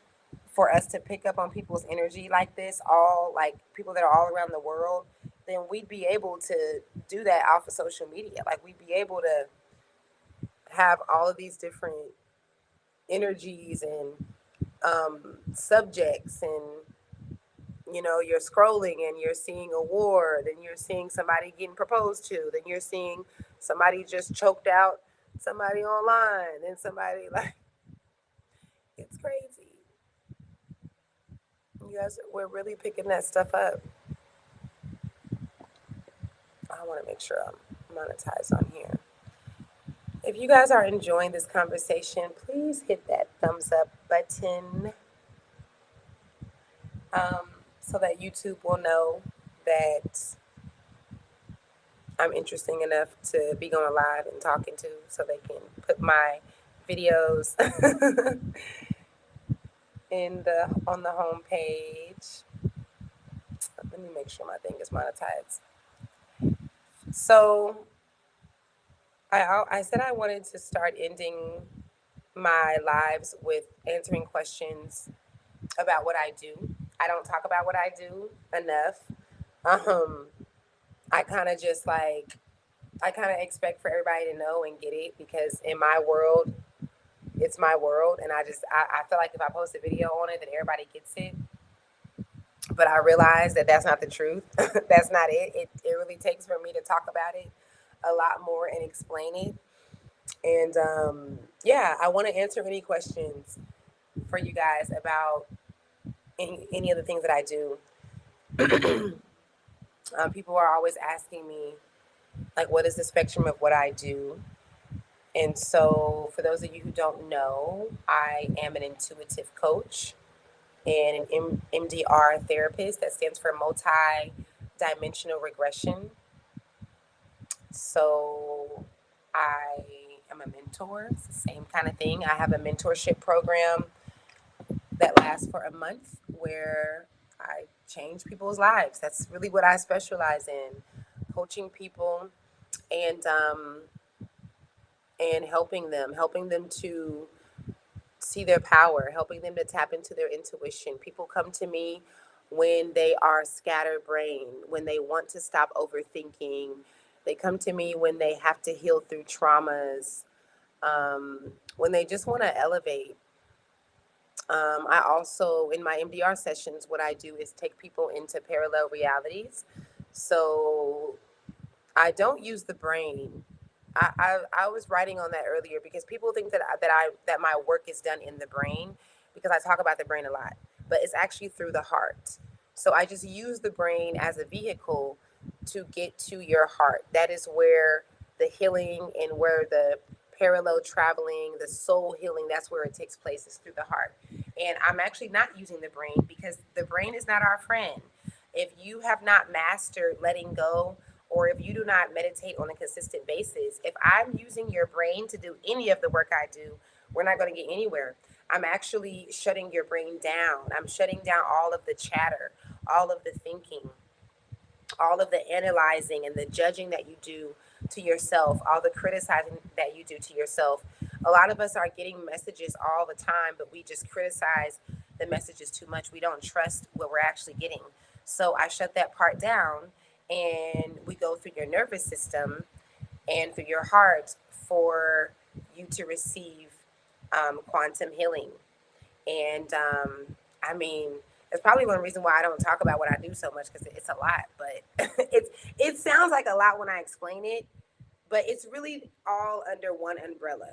for us to pick up on people's energy like this, all like people that are all around the world, then we'd be able to do that off of social media. Like we'd be able to have all of these different energies and subjects, and you're scrolling and you're seeing a war, then you're seeing somebody getting proposed to, then you're seeing somebody just choked out somebody online, then somebody like it's crazy. You guys, we're really picking that stuff up. I want to make sure I'm monetized on here. If you guys are enjoying this conversation, please hit that thumbs up button, um, so that YouTube will know that I'm interesting enough to be going live and talking to, so they can put my videos on the home page. Let me make sure my thing is monetized. So I said I wanted to start ending my lives with answering questions about what I do. I don't talk about what I do enough. Um, I kind of just like I kind of expect for everybody to know and get it because in my world, it's my world, and I feel like if I post a video on it, then everybody gets it. But I realize that that's not the truth. That's not it. It really takes for me to talk about it a lot more and explain it. And yeah, I want to answer any questions for you guys about any of the things that I do. People are always asking me, like, what is the spectrum of what I do? And so, for those of you who don't know, I am an intuitive coach and an MDR therapist. That stands for multi dimensional regression. So I am a mentor. It's the same kind of thing. I have a mentorship program that lasts for a month where I change people's lives. That's really what I specialize in, coaching people and helping them to see their power, helping them to tap into their intuition. People come to me when they are scatterbrained, when they want to stop overthinking. They come to me when they have to heal through traumas, when they just want to elevate. I also, in my MDR sessions, what I do is take people into parallel realities. So I don't use the brain. I was writing on that earlier because people think that my work is done in the brain because I talk about the brain a lot, but it's actually through the heart. So I just use the brain as a vehicle to get to your heart. That is where the healing and where the parallel traveling, the soul healing, that's where it takes place, is through the heart. And I'm actually not using the brain because the brain is not our friend. If you have not mastered letting go, or if you do not meditate on a consistent basis, if I'm using your brain to do any of the work I do, we're not going to get anywhere. I'm actually shutting your brain down. I'm shutting down all of the chatter, all of the thinking, all of the analyzing and the judging that you do to yourself, all the criticizing that you do to yourself. A lot of us are getting messages all the time, but we just criticize the messages too much. We don't trust what we're actually getting. So I shut that part down, and we go through your nervous system and through your heart for you to receive quantum healing. And I mean, it's probably one reason why I don't talk about what I do so much, because it's a lot. But it sounds like a lot when I explain it, but it's really all under one umbrella.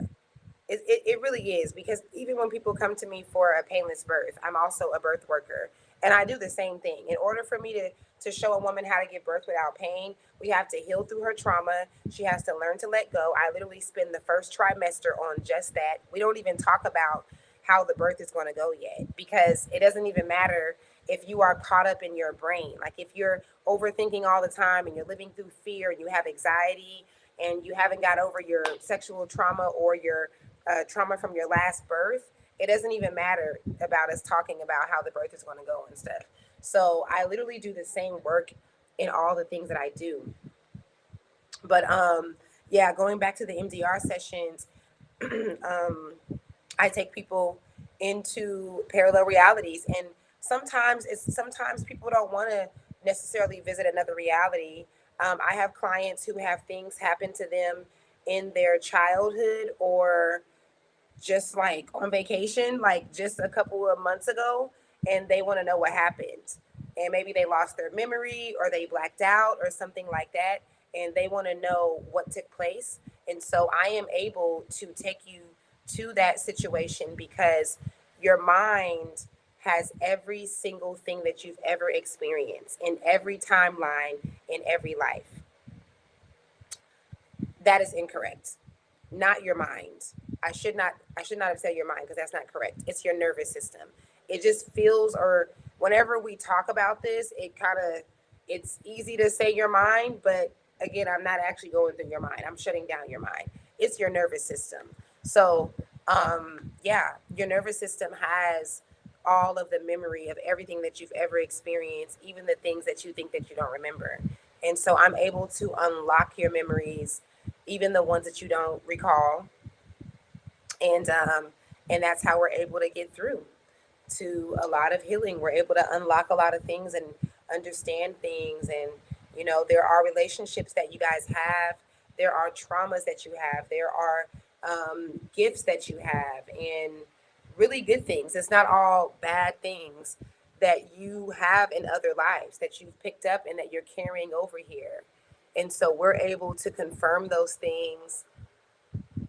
It really is, because even when people come to me for a painless birth, I'm also a birth worker, and I do the same thing. In order for me to show a woman how to give birth without pain, we have to heal through her trauma. She has to learn to let go. I literally spend the first trimester on just that. We don't even talk about how the birth is going to go yet, because it doesn't even matter if you are caught up in your brain. Like if you're overthinking all the time and you're living through fear and you have anxiety and you haven't got over your sexual trauma or your trauma from your last birth, it doesn't even matter about us talking about how the birth is going to go and stuff. So I literally do the same work in all the things that I do. But yeah, going back to the MDR sessions, I take people into parallel realities, and sometimes people don't want to necessarily visit another reality. I have clients who have things happen to them in their childhood, or just like on vacation, like just a couple of months ago, and they want to know what happened. And maybe they lost their memory or they blacked out or something like that, and they want to know what took place. And so I am able to take you to that situation because your mind has every single thing that you've ever experienced in every timeline in every life. That is incorrect. Not your mind. I should not have said your mind, because that's not correct. It's your nervous system. It just feels, or whenever we talk about this, it's easy to say your mind, but again, I'm not actually going through your mind. I'm shutting down your mind. It's your nervous system. So yeah, your nervous system has all of the memory of everything that you've ever experienced, even the things that you think that you don't remember. And so I'm able to unlock your memories, even the ones that you don't recall, and that's how we're able to get through to a lot of healing. We're able to unlock a lot of things and understand things. And there are relationships that you guys have, there are traumas that you have, there are gifts that you have, and really good things. It's not all bad things that you have in other lives that you've picked up and that you're carrying over here. And so we're able to confirm those things.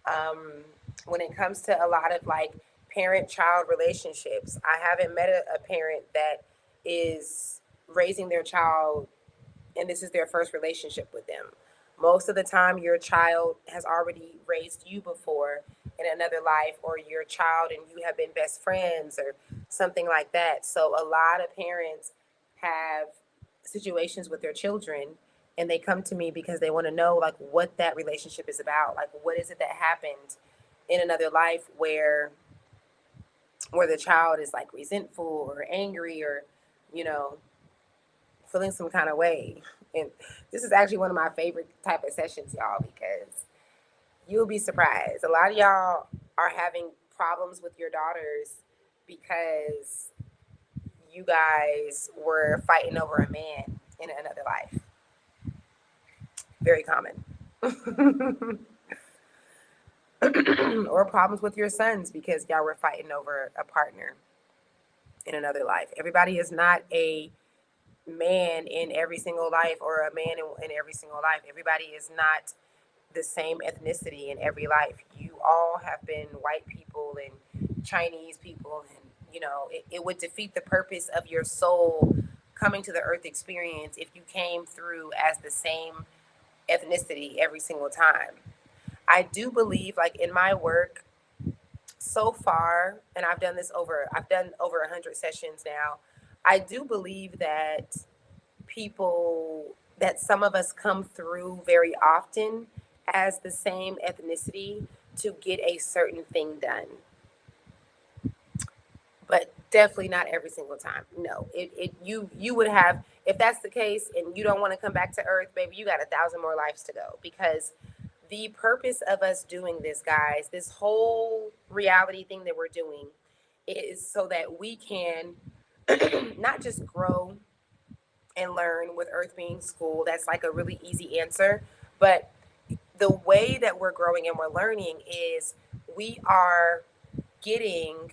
um, when it comes to a lot of like parent-child relationships, I haven't met a parent that is raising their child and this is their first relationship with them. Most of the time, your child has already raised you before in another life, or your child and you have been best friends or something like that. So, a lot of parents have situations with their children, and they come to me because they want to know like what that relationship is about. Like, what is it that happened in another life where the child is like resentful or angry or, you know, feeling some kind of way. And this is actually one of my favorite type of sessions, y'all, because you'll be surprised. A lot of y'all are having problems with your daughters because you guys were fighting over a man in another life. Very common. Or problems with your sons because y'all were fighting over a partner in another life. Everybody is not a man in every single life or a man in every single life. Everybody is not the same ethnicity in every life. You all have been white people and Chinese people, and you know it would defeat the purpose of your soul coming to the earth experience if you came through as the same ethnicity every single time. I do believe, like in my work so far, and I've done over 100 sessions now. I do believe that some of us come through very often as the same ethnicity to get a certain thing done, but definitely not every single time. No, you would have, if that's the case and you don't want to come back to earth, baby, you got 1,000 more lives to go, because the purpose of us doing this, guys, this whole reality thing that we're doing is so that we can not just grow and learn with earth being school. That's like a really easy answer, but the way that we're growing and we're learning is we are getting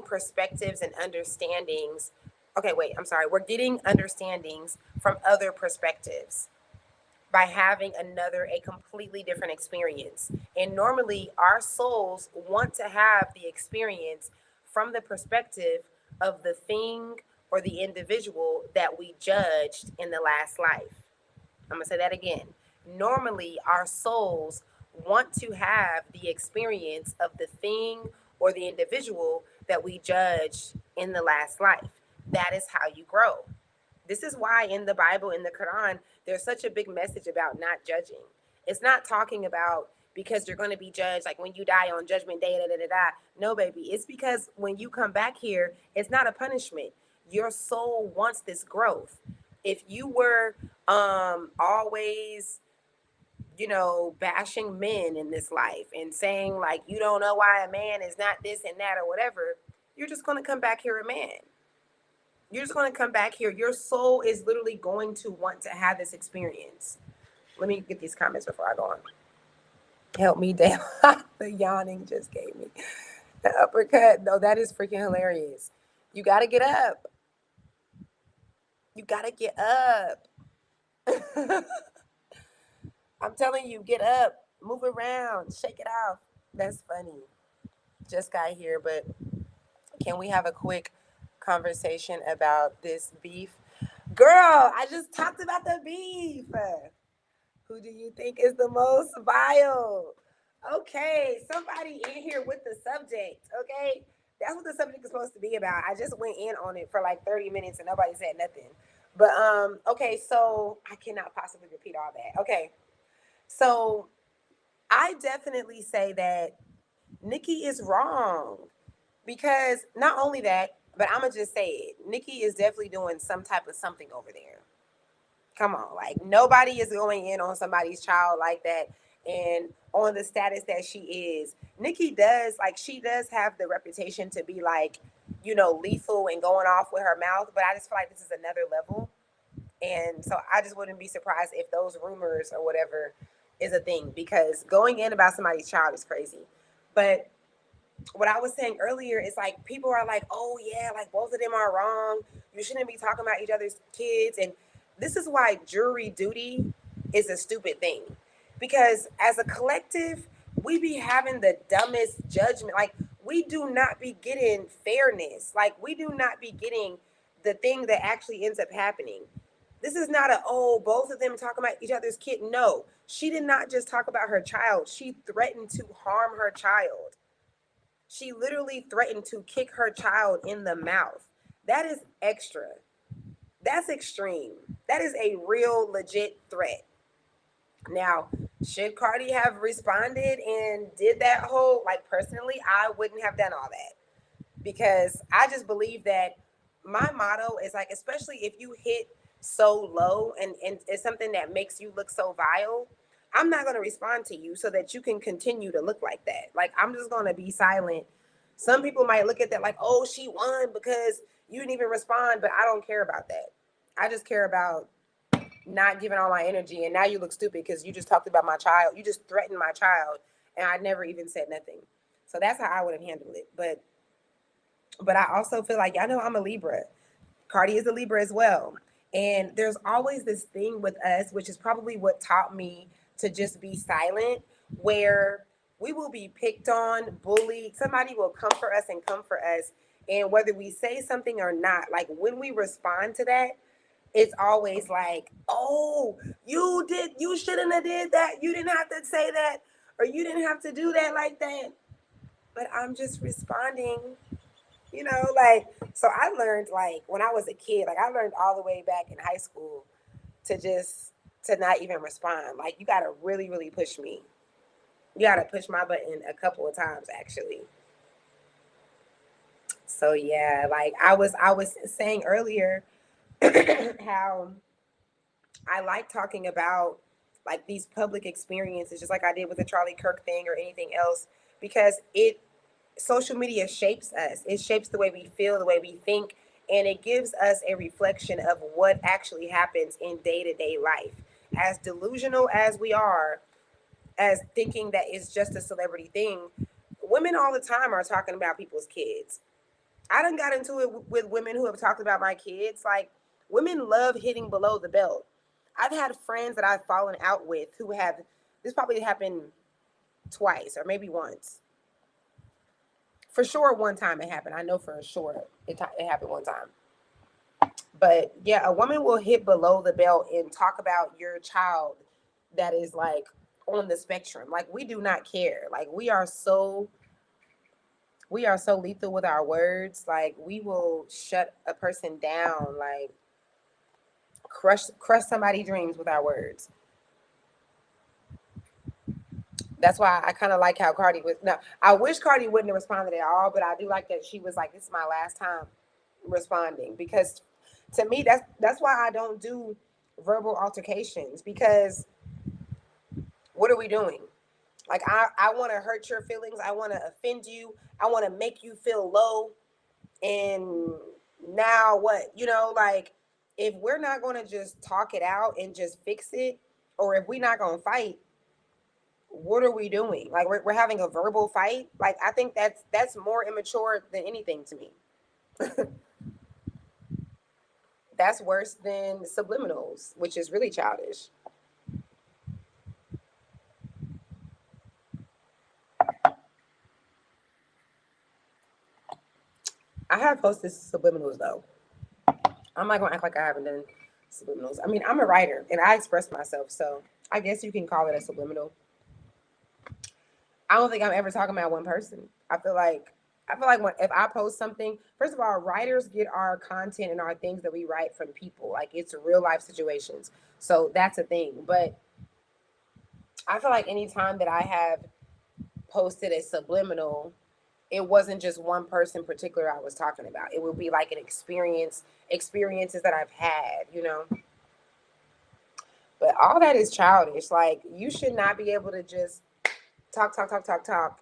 perspectives and understandings. Okay, wait, I'm sorry. We're getting understandings from other perspectives by having a completely different experience. And normally our souls want to have the experience from the perspective of the thing or the individual that we judged in the last life. I'm going to say that again. Normally our souls want to have the experience of the thing or the individual that we judged in the last life. That is how you grow. This is why in the Bible, in the Quran, there's such a big message about not judging. It's not talking about because you're going to be judged like when you die on judgment day, da, da, da, da. No, baby. It's because when you come back here, it's not a punishment. Your soul wants this growth. If you were always, bashing men in this life and saying like, you don't know why a man is not this and that or whatever, you're just going to come back here a man. You're just going to come back here. Your soul is literally going to want to have this experience. Let me get these comments before I go on. Help me down. The yawning just gave me the uppercut. No, that is freaking hilarious. You got to get up. You got to get up. I'm telling you, get up. Move around. Shake it off. That's funny. Just got here, but can we have a quick conversation about this beef? Girl, I just talked about the beef. Who do you think is the most vile? Okay, somebody in here with the subject. Okay, that's what the subject is supposed to be about. I just went in on it for like 30 minutes and nobody said nothing. But okay, so I cannot possibly repeat all that. Okay, so I definitely say that Nikki is wrong, because not only that, but I'm gonna just say it. Nikki is definitely doing some type of something over there. Come on, like nobody is going in on somebody's child like that, and on the status that she is. Nikki does, like, she does have the reputation to be like, lethal and going off with her mouth, but I just feel like this is another level. And so I just wouldn't be surprised if those rumors or whatever is a thing, because going in about somebody's child is crazy. But what I was saying earlier is like people are like, oh yeah, like both of them are wrong. You shouldn't be talking about each other's kids. And this is why jury duty is a stupid thing. Because as a collective, we be having the dumbest judgment. Like, we do not be getting fairness. Like, we do not be getting the thing that actually ends up happening. This is not both of them talking about each other's kid. No, she did not just talk about her child. She threatened to harm her child. She literally threatened to kick her child in the mouth. That is extra. That's extreme. That is a real legit threat. Now, should Cardi have responded and did that whole, like, personally, I wouldn't have done all that, because I just believe that my motto is like, especially if you hit so low and it's something that makes you look so vile, I'm not going to respond to you so that you can continue to look like that. Like, I'm just going to be silent. Some people might look at that like, oh, she won because you didn't even respond, but I don't care about that. I just care about not giving all my energy. And now you look stupid because you just talked about my child. You just threatened my child, and I never even said nothing. So that's how I would have handled it. But I also feel like, y'all know I'm a Libra. Cardi is a Libra as well. And there's always this thing with us, which is probably what taught me to just be silent, where we will be picked on, bullied. Somebody will come for us and come for us. And whether we say something or not, like when we respond to that, it's always like, oh, you shouldn't have did that. You didn't have to say that, or you didn't have to do that like that. But I'm just responding, like, so I learned, like, when I was a kid, like I learned all the way back in high school to not even respond. Like, you gotta really, really push me. You gotta push my button a couple of times actually. So yeah, like I was saying earlier how I like talking about like these public experiences, just like I did with the Charlie Kirk thing or anything else, because it social media shapes us. It shapes the way we feel, the way we think, and it gives us a reflection of what actually happens in day-to-day life. As delusional as we are, as thinking that it's just a celebrity thing, women all the time are talking about people's kids. I done got into it with women who have talked about my kids. Like, women love hitting below the belt. I've had friends that I've fallen out with who have, this probably happened twice or maybe once. For sure, one time it happened. I know for sure it happened one time. But yeah, a woman will hit below the belt and talk about your child that is like on the spectrum. Like, we do not care. Like, we are so lethal with our words. Like, we will shut a person down, like crush somebody's dreams with our words. That's why I kind of like how Cardi was. Now, I wish Cardi wouldn't have responded at all, but I do like that she was like, "This is my last time responding," because to me, that's why I don't do verbal altercations, because what are we doing? Like, I want to hurt your feelings. I want to offend you. I want to make you feel low. And now what? Like, if we're not going to just talk it out and just fix it, or if we're not going to fight, what are we doing? Like, we're having a verbal fight. Like, I think that's more immature than anything to me. That's worse than subliminals, which is really childish. I have posted subliminals though. I'm not gonna act like I haven't done subliminals. I mean, I'm a writer and I express myself, so I guess you can call it a subliminal. I don't think I'm ever talking about one person. I feel like if I post something, first of all, writers get our content and our things that we write from people. Like, it's real life situations. So that's a thing. But I feel like anytime that I have posted a subliminal, it wasn't just one person in particular I was talking about. It would be like an experiences that I've had. But all that is childish. Like, you should not be able to just talk, talk, talk, talk, talk,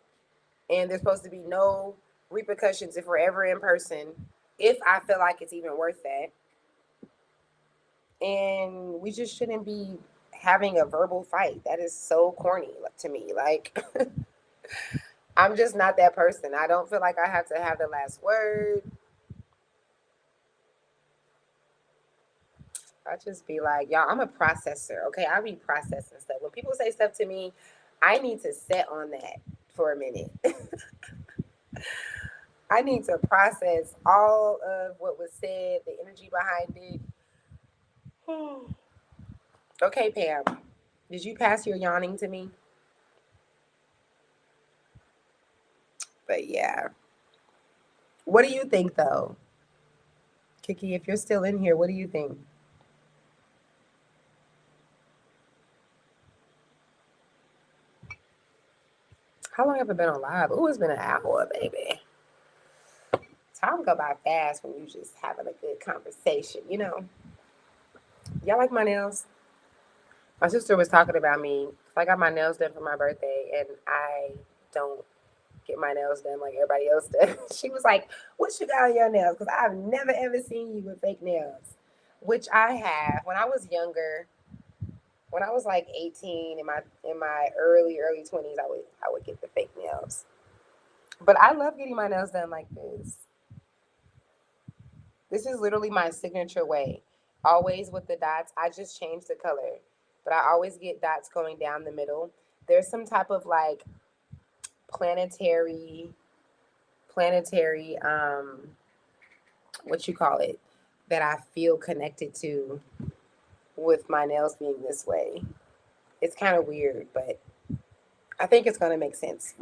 and there's supposed to be no repercussions if we're ever in person, if I feel like it's even worth that. And we just shouldn't be having a verbal fight. That is so corny to me. Like, I'm just not that person. I don't feel like I have to have the last word. I just be like, y'all, I'm a processor. Okay, I be processing stuff. When people say stuff to me, I need to sit on that for a minute. I need to process all of what was said, the energy behind it. Okay, Pam, did you pass your yawning to me? But yeah, what do you think though? Kiki, if you're still in here, what do you think? How long have I been on live? Oh, it's been an hour, baby. Time go by fast when you just having a good conversation, you know. Y'all like my nails? My sister was talking about me. I got my nails done for my birthday, and I don't get my nails done like everybody else does. She was like, "What you got on your nails?" Because I've never ever seen you with fake nails, which I have. When I was younger, when I was like 18 in my early 20s, I would get the fake nails. But I love getting my nails done like this. This is literally my signature way. Always with the dots. I just change the color, but I always get dots going down the middle. There's some type of like planetary, planetary, what you call it, that I feel connected to with my nails being this way. It's kind of weird, but I think it's going to make sense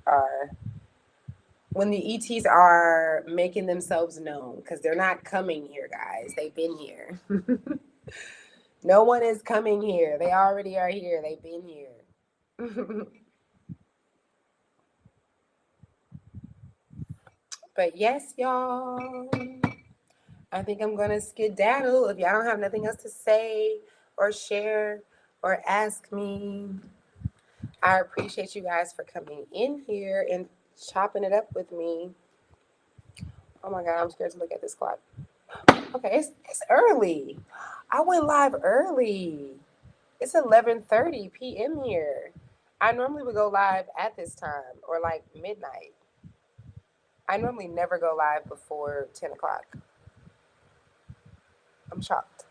are when the ETs are making themselves known, because they're not coming here, guys. They've been here. No one is coming here. They already are here. They've been here. But yes, y'all, I think I'm going to skedaddle. If y'all don't have nothing else to say or share or ask me, I appreciate you guys for coming in here and chopping it up with me. Oh my God, I'm scared to look at this clock. Okay, it's early. I went live early. It's 11:30 p.m. here. I normally would go live at this time or like midnight. I normally never go live before 10 o'clock. I'm shocked.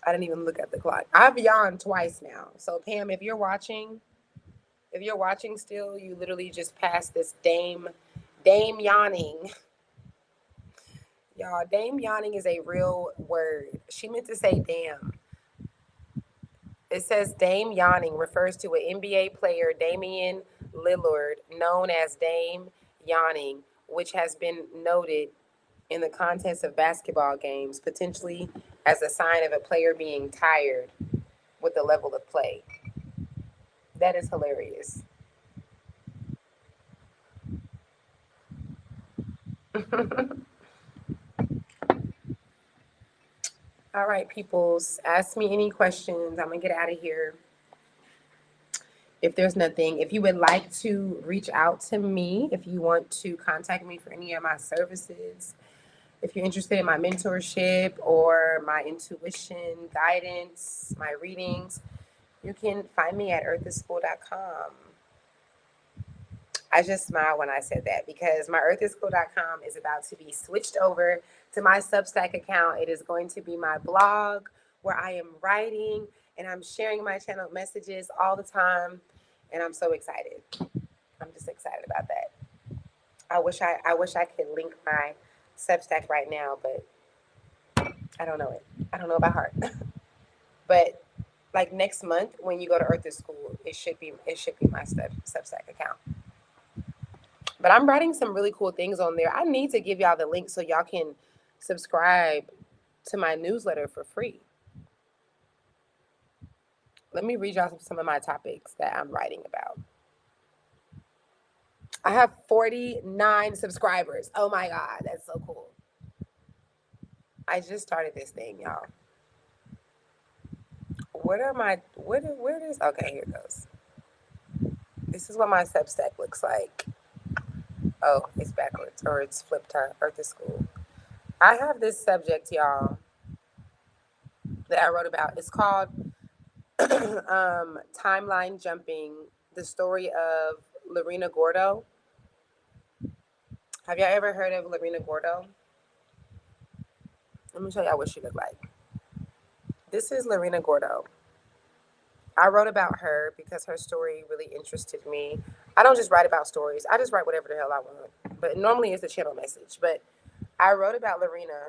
I didn't even look at the clock. I've yawned twice now. So Pam, if you're watching still, you literally just passed this dame yawning. Y'all, dame yawning is a real word. She meant to say damn. It says Dame Yawning refers to an NBA player, Damian Lillard, known as Dame Yawning, which has been noted in the context of basketball games, potentially as a sign of a player being tired with the level of play. That is hilarious. All right, peoples, ask me any questions. I'm going to get out of here. If there's nothing, if you would like to reach out to me, if you want to contact me for any of my services, if you're interested in my mentorship or my intuition, guidance, my readings, you can find me at earthisschool.com. I just smiled when I said that because my earthisschool.com is about to be switched over to my Substack account. It is going to be my blog where I am writing and I'm sharing my channel messages all the time. And I'm so excited. I'm just excited about that. I wish I could link my Substack right now, but I don't know it. I don't know by heart. But like next month when you go to Earth is School, it should be my Substack account. But I'm writing some really cool things on there. I need to give y'all the link so y'all can subscribe to my newsletter for free. Let me read y'all some of my topics that I'm writing about. I have 49 subscribers. Oh my God, that's so cool. I just started this thing, y'all. Where is, okay, here it goes. This is what my Substack looks like. Oh, it's backwards or it's flipped to Earth is School. I have this subject, y'all, that I wrote about. It's called Timeline Jumping, the story of Lorena Gordo. Have y'all ever heard of Lorena Gordo? Let me show y'all what she looked like. This is Lorena Gordo. I wrote about her because her story really interested me. I don't just write about stories. I just write whatever the hell I want. But normally it's a channel message. But I wrote about Lorena.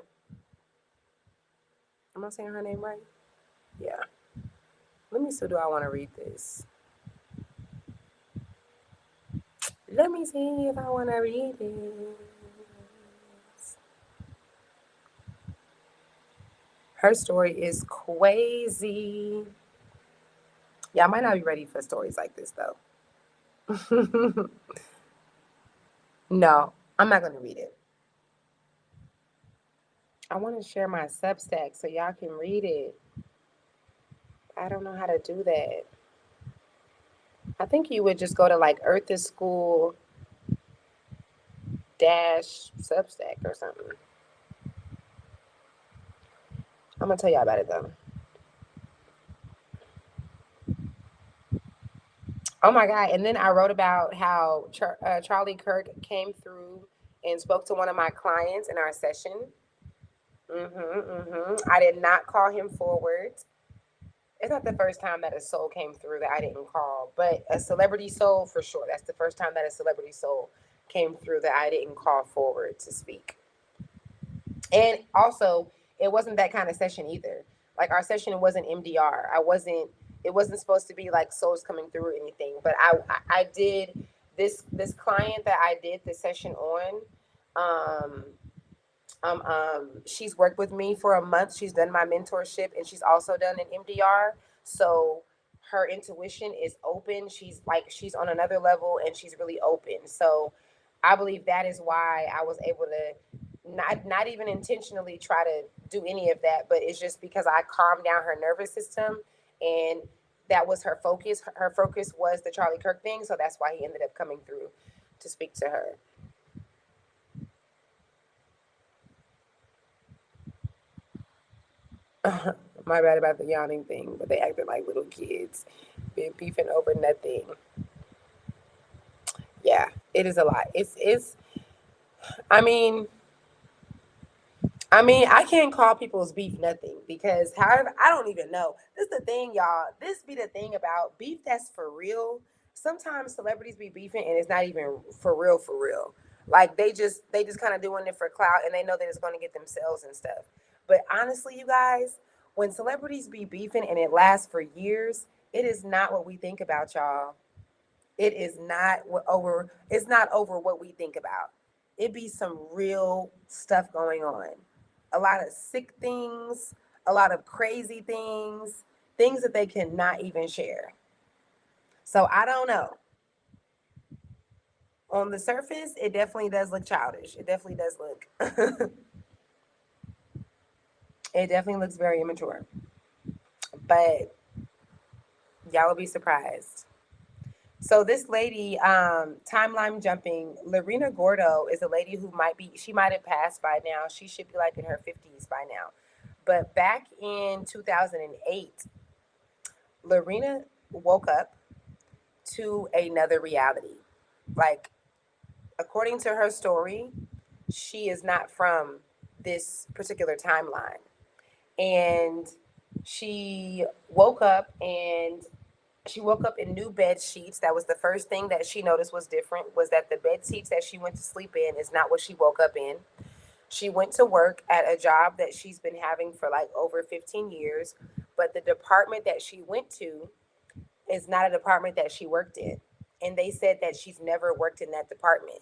Am I saying her name right? Yeah. Let me see. Do I want to read this? Let me see if I want to read it. Her story is crazy. Y'all might not be ready for stories like this though. No, I'm not gonna read it. I want to share my Substack so y'all can read it. I don't know how to do that. I think you would just go to like Earth is School dash Substack or something. I'm gonna tell y'all about it though. Oh my God. And then I wrote about how Charlie Kirk came through and spoke to one of my clients in our session. I did not call him forward. It's not the first time that a soul came through that I didn't call, but a celebrity soul for sure. That's the first time that a celebrity soul came through that I didn't call forward to speak. And also, it wasn't that kind of session either. Like our session wasn't MDR. I wasn't. It wasn't supposed to be like souls coming through or anything. But I did this client that I did the session on. Um, she's worked with me for a month. She's done my mentorship, and she's also done an MDR. So her intuition is open. She's on another level, and she's really open. So I believe that is why I was able to not even intentionally try to do any of that, but it's just because I calmed down her nervous system, and that was her focus. Her focus was the Charlie Kirk thing, so that's why he ended up coming through to speak to her. My bad about the yawning thing, but they acted like little kids, been beefing over nothing. Yeah, it is a lot. It's. I mean, I can't call people's beef nothing because, however, I don't even know. This is the thing, y'all. This be the thing about beef that's for real. Sometimes celebrities be beefing and it's not even for real, for real. Like they just kind of doing it for clout and they know that it's going to get themselves and stuff. But honestly, you guys, when celebrities be beefing and it lasts for years, it is not what we think about, y'all. It is not over. It's not over what we think about. It be some real stuff going on. A lot of sick things, a lot of crazy things, things that they cannot even share. So I don't know. On the surface, it definitely does look childish. It definitely does look. It definitely looks very immature. But y'all will be surprised. So this lady, timeline jumping, Lorena Gordo is a lady who she might have passed by now. She should be like in her 50s by now. But back in 2008, Lorena woke up to another reality. Like, according to her story, she is not from this particular timeline. And she woke up and she woke up in new bed sheets. That was the first thing that she noticed was different, was that the bed sheets that she went to sleep in is not what she woke up in. She went to work at a job that she's been having for like over 15 years, but the department that she went to is not a department that she worked in. And they said that she's never worked in that department.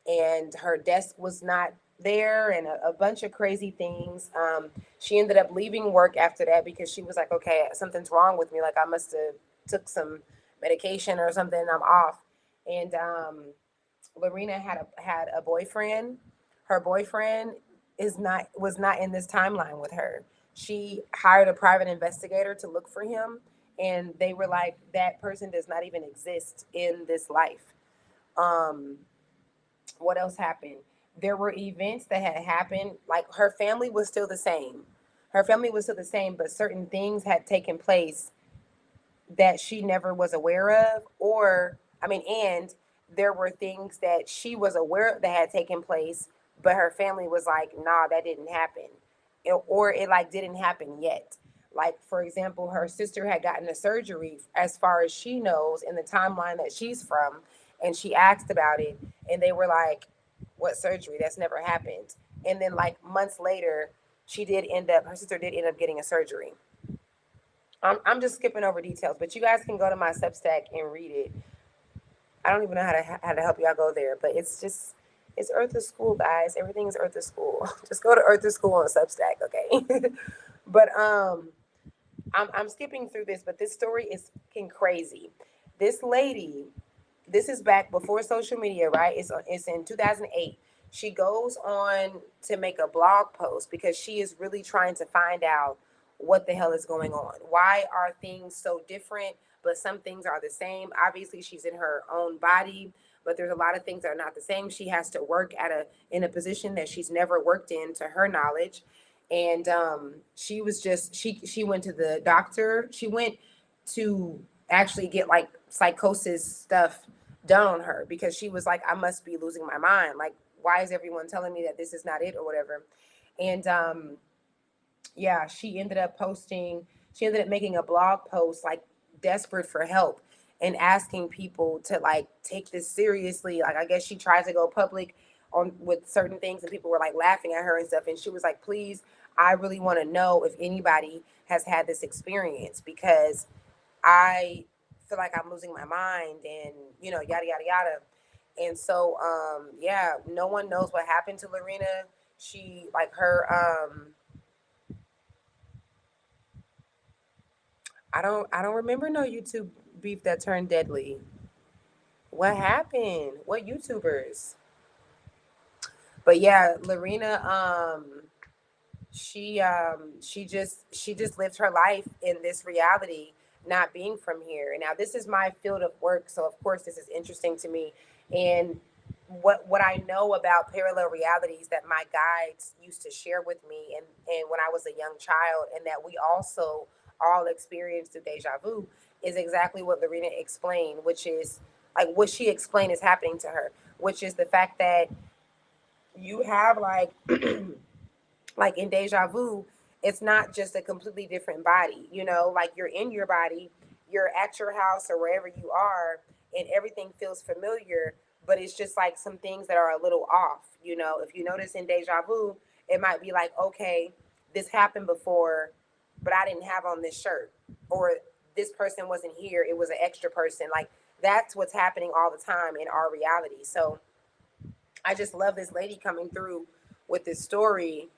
And her desk was not there and a bunch of crazy things. She ended up leaving work after that because she was like, okay, something's wrong with me. Like I must have took some medication or something. I'm off. And Lorena had a boyfriend. Her boyfriend is not was not in this timeline with her. She hired a private investigator to look for him, and they were like, that person does not even exist in this life. Um, what else happened? There were events that had happened. Like her family was still the same. Her family was still the same, but certain things had taken place that she never was aware of, and there were things that she was aware of that had taken place, but her family was like, nah, that didn't happen. Or it like didn't happen yet. Like, for example, her sister had gotten a surgery, as far as she knows, in the timeline that she's from, and she asked about it, and they were like, what surgery? That's never happened. And then like months later, her sister did end up getting a surgery. I'm just skipping over details, but you guys can go to my Substack and read it. I don't even know how to help y'all go there, but it's Earth is School, guys. Everything is Earth is School. Just go to Earth is School on Substack, okay? But I'm skipping through this, but this story is fucking crazy. This lady, this is back before social media, right? It's in 2008. She goes on to make a blog post because she is really trying to find out what the hell is going on. Why are things so different, but some things are the same? Obviously, she's in her own body, but there's a lot of things that are not the same. She has to work at a in a position that she's never worked in, to her knowledge. And she was just she went to the doctor. She went to actually get like psychosis stuff done on her because she was like, I must be losing my mind. Like, why is everyone telling me that this is not it or whatever? And yeah, she ended up making a blog post like desperate for help and asking people to like take this seriously. Like, I guess she tried to go public on with certain things and people were like laughing at her and stuff. And she was like, please, I really want to know if anybody has had this experience because I feel like I'm losing my mind and, yada, yada, yada. And so, yeah, no one knows what happened to Lorena. She, like, I don't remember no YouTube beef that turned deadly. What happened? What YouTubers? But yeah, Lorena, she just lived her life in this reality, not being from here. And now this is my field of work, so of course this is interesting to me. And what I know about parallel realities that my guides used to share with me, and when I was a young child, and that we also all experienced through deja vu, is exactly what Lorena explained, which is like what she explained is happening to her, which is the fact that you have like in deja vu, it's not just a completely different body, like you're in your body, you're at your house or wherever you are, and everything feels familiar, but it's just like some things that are a little off. If you notice in deja vu, it might be like, okay, this happened before, but I didn't have on this shirt, or this person wasn't here, it was an extra person. Like, that's what's happening all the time in our reality. So I just love this lady coming through with this story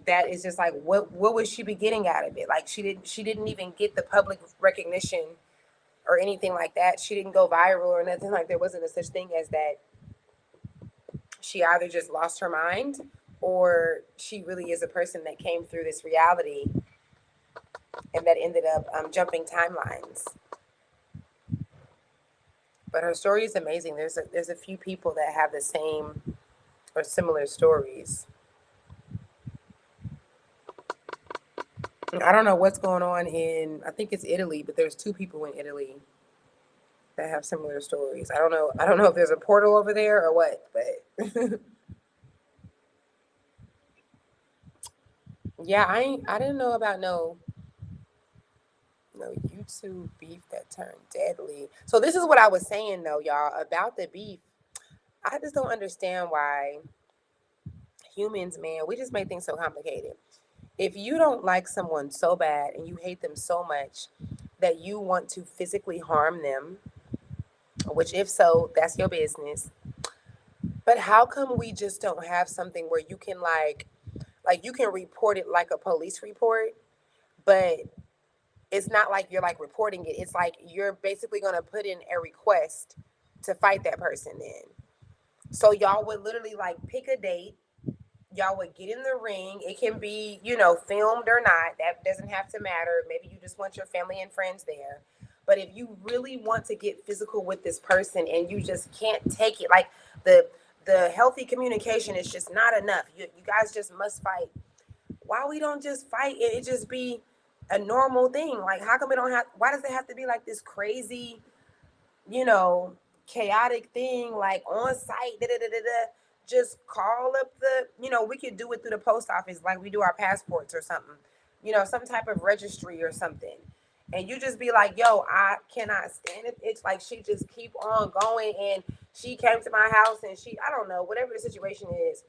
that is just like, what would she be getting out of it? Like, she didn't even get the public recognition or anything like that. She didn't go viral or nothing. Like, there wasn't a such thing as that. She either just lost her mind, or she really is a person that came through this reality and that ended up jumping timelines. But her story is amazing. There's a few people that have the same or similar stories. I don't know what's going on in, I think it's Italy, but there's two people in Italy that have similar stories. I don't know. I don't know if there's a portal over there or what, but yeah, I didn't know about no YouTube beef that turned deadly. So this is what I was saying though, y'all, about the beef. I just don't understand why humans, man, we just make things so complicated. If you don't like someone so bad and you hate them so much that you want to physically harm them, which if so, that's your business. But how come we just don't have something where you can like you can report it like a police report, but it's not like you're like reporting it. It's like you're basically going to put in a request to fight that person then. So y'all would literally like pick a date. Y'all would get in the ring. It can be, filmed or not. That doesn't have to matter. Maybe you just want your family and friends there. But if you really want to get physical with this person and you just can't take it, like the healthy communication is just not enough. You guys just must fight. Why we don't just fight and it just be a normal thing? Like, how come it don't have? Why does it have to be like this crazy, you know, chaotic thing, like on site? Da, da, da, da, da. Just call up we could do it through the post office like we do our passports or something. Some type of registry or something. And you just be like, yo, I cannot stand it. It's like she just keep on going, and she came to my house and I don't know, whatever the situation is,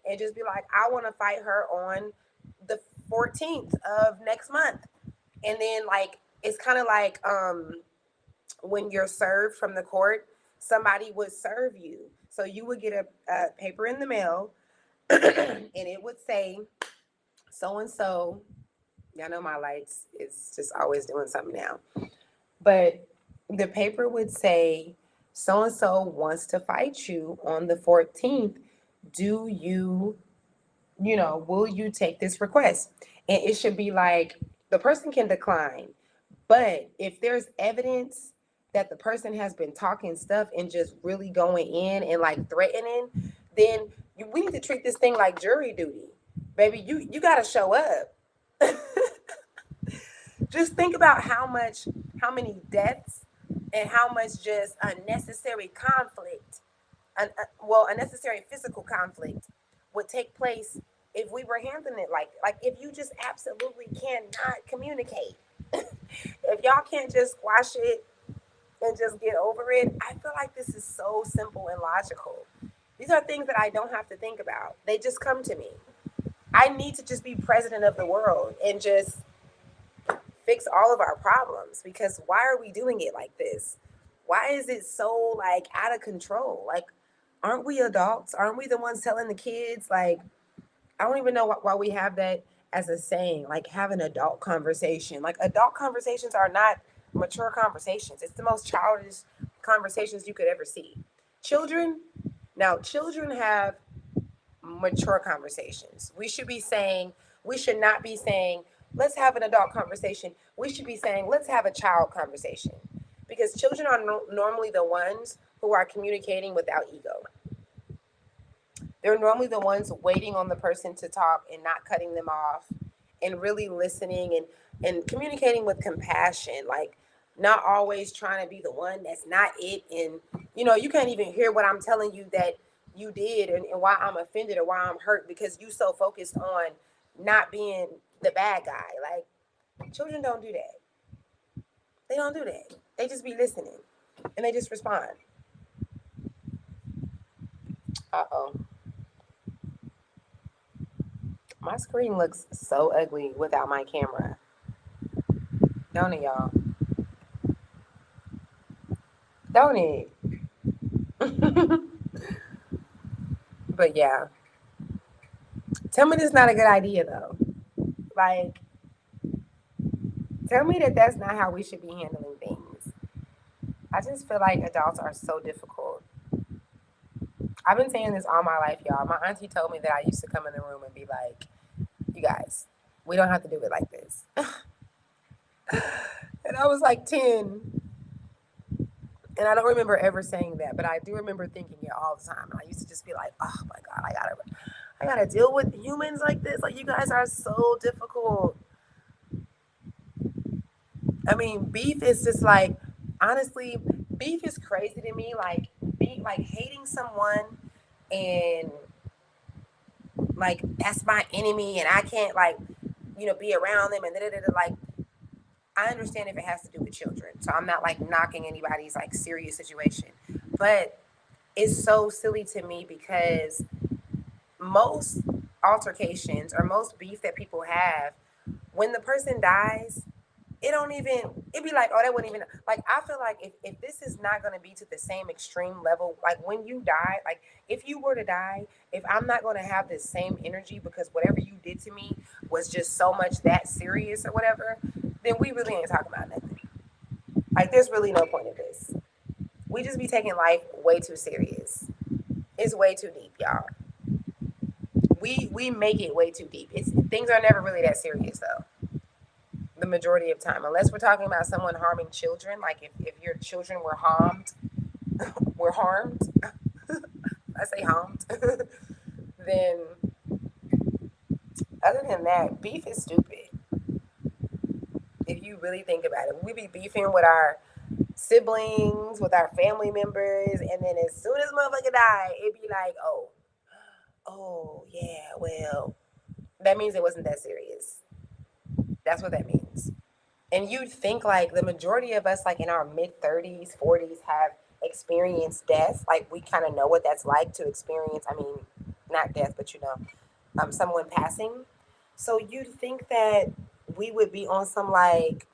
and just be like, I want to fight her on the 14th of next month. And then like it's kind of like when you're served from the court, somebody would serve you. So you would get a paper in the mail and it would say so and so Y'all know my lights is just always doing something now. But the paper would say, so and so wants to fight you on the 14th. Do you, will you take this request? And it should be like the person can decline. But if there's evidence that the person has been talking stuff and just really going in and like threatening, then we need to treat this thing like jury duty. Baby, you got to show up. Just think about how many deaths and how much just unnecessary conflict, unnecessary physical conflict would take place if we were handling it like if you just absolutely cannot communicate. If y'all can't just squash it and just get over it, I feel like this is so simple and logical. These are things that I don't have to think about. They just come to me. I need to just be president of the world and just fix all of our problems, because why are we doing it like this? Why is it so like out of control? Like, aren't we adults? Aren't we the ones telling the kids? Like, I don't even know why we have that as a saying, like have an adult conversation. Like, adult conversations are not mature conversations. It's the most childish conversations you could ever see. Children, now children have mature conversations. We should not be saying, let's have an adult conversation. We should be saying, let's have a child conversation. Because children are normally the ones who are communicating without ego. They're normally the ones waiting on the person to talk and not cutting them off and really listening and communicating with compassion. Like, not always trying to be the one that's not it. And, you can't even hear what I'm telling you that you did, and why I'm offended or why I'm hurt, because you so focused on not being the bad guy. Like, children don't do that. They don't do that. They just be listening and they just respond. Uh-oh. My screen looks so ugly without my camera. Don't it, y'all? Don't it? But yeah. Tell me this is not a good idea, though. Like, tell me that that's not how we should be handling things. I just feel like adults are so difficult. I've been saying this all my life, y'all. My auntie told me that I used to come in the room and be like, you guys, we don't have to do it like this. And I was like 10. And I don't remember ever saying that, but I do remember thinking it all the time. And I used to just be like, oh my God, I gotta deal with humans like this. Like, you guys are so difficult. I mean, beef is just like, honestly, beef is crazy to me. Like, being like hating someone and like that's my enemy and I can't like, be around them and like, I understand if it has to do with children. So I'm not like knocking anybody's like serious situation. But it's so silly to me because most altercations or most beef that people have, when the person dies, it be like, oh, that wouldn't even, like, I feel like if this is not going to be to the same extreme level, like when you die, like if you were to die, if I'm not going to have this same energy because whatever you did to me was just so much that serious or whatever, then we really ain't talking about nothing. Like, there's really no point in this. We just be taking life way too serious. It's way too deep, y'all. We make it way too deep. Things are never really that serious though. The majority of time, unless we're talking about someone harming children, like if your children were harmed, I say harmed, then other than that, beef is stupid. If you really think about it, we be beefing with our siblings, with our family members, and then as soon as motherfucker die, it be like, oh yeah, well, that means it wasn't that serious. That's what that means. And you'd think like the majority of us, like in our mid 30s, 40s, have experienced death. Like, we kind of know what that's like to experience. I mean, not death, but someone passing. So you'd think that we would be on some like,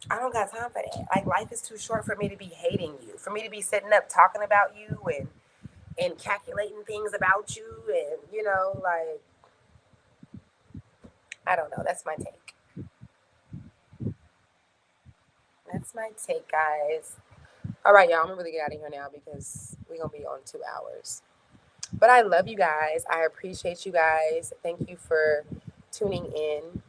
I don't got time for that. Like, life is too short for me to be hating you, for me to be sitting up talking about you and calculating things about you, and like, I don't know. That's my take. that's my take, guys. All right, y'all. I'm gonna really get out of here now because we're gonna be on 2 hours. But I love you guys. I appreciate you guys. Thank you for tuning in.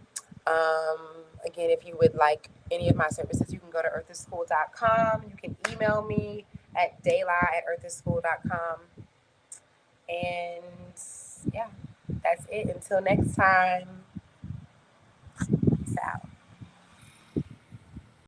Again, if you would like any of my services, you can go to earthisschool.com. You can email me at dayla@earthisschool.com. And yeah, that's it. Until next time, peace out.